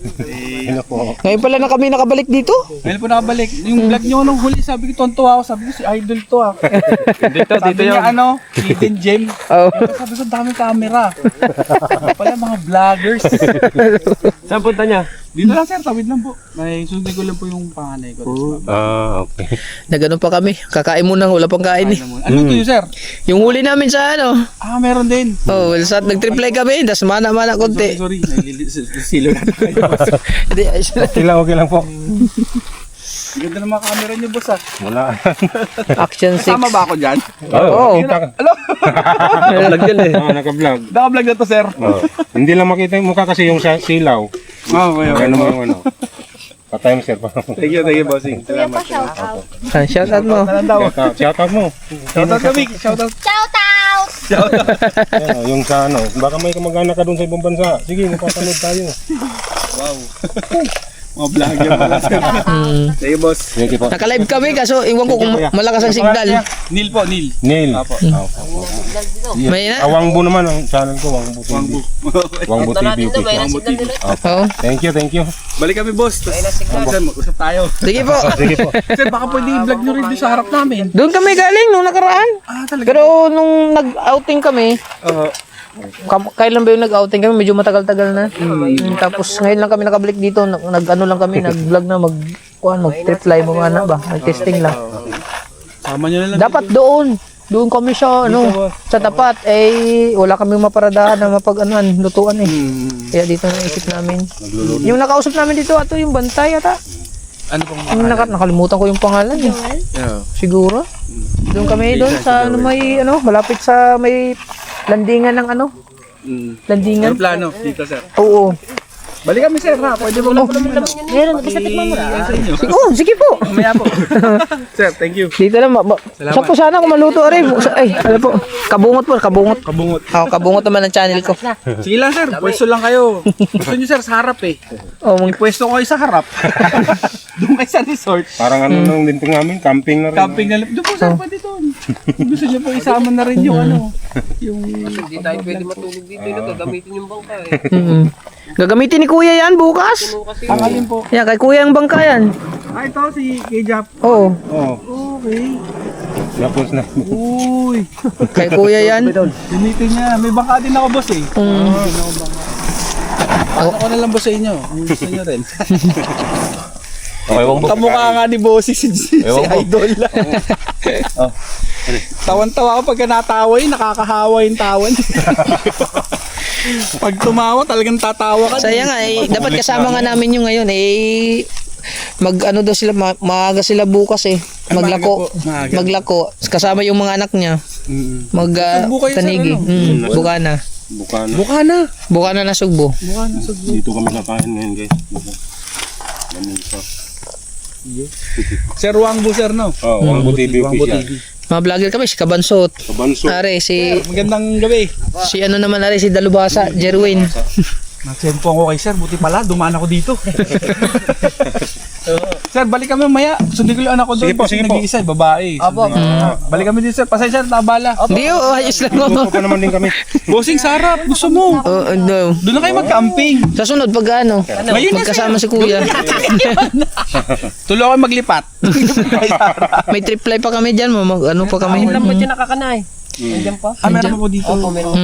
Ano po? Ngayon pala na kami nakabalik dito. Ngayon po nakabalik. Yung vlog nyo nung huli, sabi ko, tonto ako. Sabi ko, si Idol to ah. Sabi niya, ano, hidden gem. Oh. Sabi ko, daming camera. Pala mga vloggers. Saan punta niya? Dito lang, sir. Tawid lang po. May sundin ko lang po yung panganay ko. Okay. Nagano pa kami. Kakain muna, wala pang kain eh. Ano to yun, sir? Yung huli namin sa ano. Ah, meron din. Oh, well, sa nag-triple kami, das mana-mana konti. Sorry. Silo na tayo. Hindi, ayos na. Okay lang po. Ganda ng mga camera niyo, boss ah. Wala. Action 6. Tama ba ako dyan? Oo. Naka-vlog yan eh. Naka-vlog. Naka-vlog na to, sir. Hindi lang makita yung mukha kasi yung silaw. Okay. Ano mo yung ano. Patay mo sir. Thank you, bossing. Kuya pa, shout out. Shout out mo. Shout out mo. Shout out kami. Shout out. Shout out! Yung sa ano. Baka may kamag-anak ka dun sa ibang bansa. Sige, napapanood tayo. Mga vlogger pala, sir. Thank you, boss. Sige po. Naka-live kami kaso iwan ko kung malakas ang signal. Neil po, Neil. Neil. May na? Wangbu naman ang channel ko. Wangbu TV. Wangbu TV. Oo. Thank you. Balik kami, boss. Sir, mag-usap tayo. Sige po. Sige po. Sir, baka pwede i-vlog nyo rin doon sa harap namin. Doon kami galing nung nakaraan. Ah, talaga? Pero nung nag-outing kami, kailan ba yung nag-outing kami? Medyo matagal-tagal na. Tapos ngayon lang kami nakabalik dito. Nag-ano lang kami, nag-vlog na, mag-trip fly mo nga na ba? Nag-testing lang. Sama nyo na lang. Dapat doon kami sa sa tapat wala kaming maparadahan na lutuan eh. Kaya dito naisip namin. Yung nakausap namin dito ato yung bantay ata. Ano pong Yung nakalimutan ko yung pangalan eh. Siguro. Doon kami sa malapit sa may landingan ng landingan. Ano plano dito, sir? Oo. Balik kami, sir, ha? Pwede mo lang Meron, basta tikman mo na. sa inyo. Sige po. Mamaya po. Sir, thank you. Dito na sakto sana kung maluto rin. Ano po? Kabungot. Kabungot. Kabungot naman ang channel ko. Sige lang, sir. Pwesto lang kayo. Gusto nyo, sir, sa harap eh. Oh, Pwesto ko kayo sa harap. Doon kayo sa resort. Parang ano nung dinting namin. Camping na rin. Camping na lang. Doon po, sir, pwede doon. Kung gusto nyo po isama na rin yung Hindi tayo pwede matulog dito. Gagamitin yung bangka eh. Gagamitin ni Kuya yan bukas. Tangalin po. Yan, kay Kuya ang bangka yan. Ah, ito si Kejap. Oo. Okay. Tapos na. Uy. Kay Kuya yan. Gamitin niya. May bangka din ako, boss eh. Ako na lang, boss, sa inyo. Kung gusto nyo rin. Okay, Wangbu. Kamukha nga ni Bossy si Idol. Tawan-tawa ako pagka natawa yun, nakakahawa yung tawan. Pag tumawa, talagang tatawa ka. Saya nga dapat kasama nga namin yung ngayon daw sila maaga sila bukas maglako. Maglako kasama yung mga anak niya. Sugbo kayo, sir, Tanigi. Bukana. Bukana na Sugbo. Dito kami nakain ngayon guys. Sir Wangbu, sir, no? Wangbu TV official. Mga vlogger kami si Kabansot. Kabanso. Are Magandang gabi. si Dalubasa, Jerwin. Nagsempo ako kay sir, buti pala, dumaan ako dito. Sir, balik kami mamaya. Sundin ko yung anak ko doon. Sige po. Nag-iisa, babae. Apo. Balik kami dito, sir. Pasensya, tabala. Hindi ayos lang. Gusto pa naman din kami. Bossing, sarap. Gusto mo. No. Doon na kayo mag-camping. Sa sunod pag Ngayon na, magkasama si Kuya. Tuloy ako maglipat. May trip fly pa kami diyan, pa kami. Ilan ba dyan nakakanay? Nandiyan pa? Ah, meron pa po dito. Opo, meron.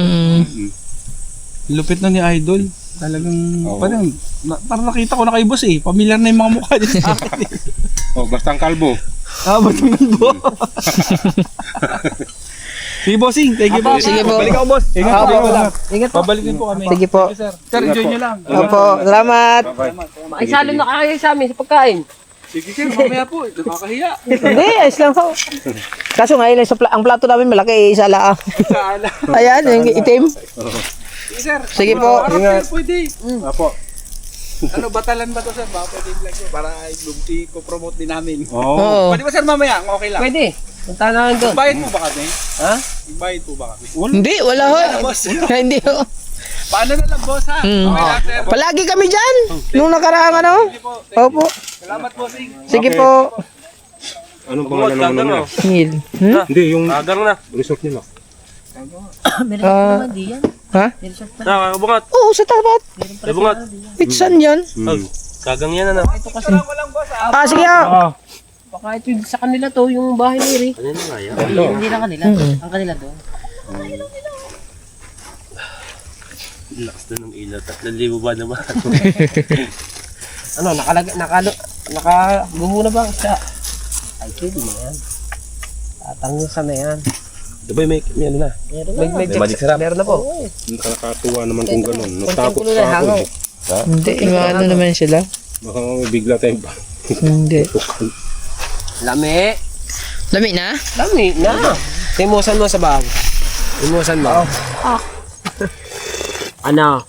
Lupit na ni Idol. Talagang, parang nakita ko na kay boss eh. Pamilyar na yung mga mukha niya sa akin eh. Basta ang kalbo. Ah, ba't yung po? Sige, bossing. Thank you po. Sige po. Balik ako, boss. Ingat po. Ingat po. Babalik din po kami. Sige po. Sir, enjoy nyo lang. Opo, salamat. Ay, salo na kayo sa amin sa pagkain. Sige, sir. Mamaya po. Nakakahiya. Hindi, ayos lang po. Kaso ngayon ang plato namin malaki, isa lang. Sala. Ayan, yung itim. Sir. Sige po. Harap, sir. Pwede. Apo. Ano, batalan ba to sir? Baka pwede i-vlog ko para i-promote din namin. Oo. Oo. Pwede ba sir mamaya? Okay lang. Pwede. Punta namin doon. Bayad po ba kami? Ha? Bayad po ba kami? Hindi, wala ho. Boss, Hindi ho. paano na lang boss ha? Mm. Okay lang sir. Palagi kami dyan. Nung nakaraang ano. Sige po. Opo. Salamat po sing. Sige Okay. po. Anong pangalan ng ano nila? Neil. Hmm? Hindi, yung Agang na. resort nila. May resort naman, di yan. Ha? May resort pa. Nakakabungat. Oo, sa tapat. Nabungat. Pitsan yan. Kagang yan na. Salamat lang boss ha. Ah, sige ah. Baka ito sa kanila to, yung bahay ni Iri. Ano na nga yan? Hindi lang kanila. Ang kanila doon. Lakas na ng ilaw. 3,000 ba naman? Ano, nakaguho na ba siya? Ay, pwede na yan. Tatangyosan na yan. Diba may ano na? May magic sarap. Meron na po. Nakakatuwa naman kung gano'n. Konting Natakot kulo na, pa ako. hangaw. Hindi, ano naman sila. Baka may bigla tayong Hindi. Lami. Lami na? Lami na. Timusan mo sa bahaw. Timusan mo. Ano?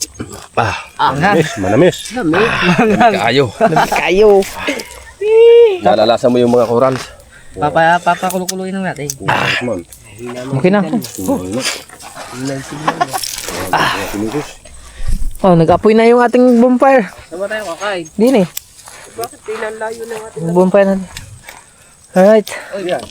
manamis. Lami. Kaayo. Lami kayo. Nalalasa mo yung mga korals. Papakulukuloyin lang natin. Man. Okay na. Tinigos. Oh, nag-apoy na yung ating bonfire. Saan ba tayo kakain? Din eh. Bakit pinalayo na natin? Yung bonfire natin. Alright. Oh, yan.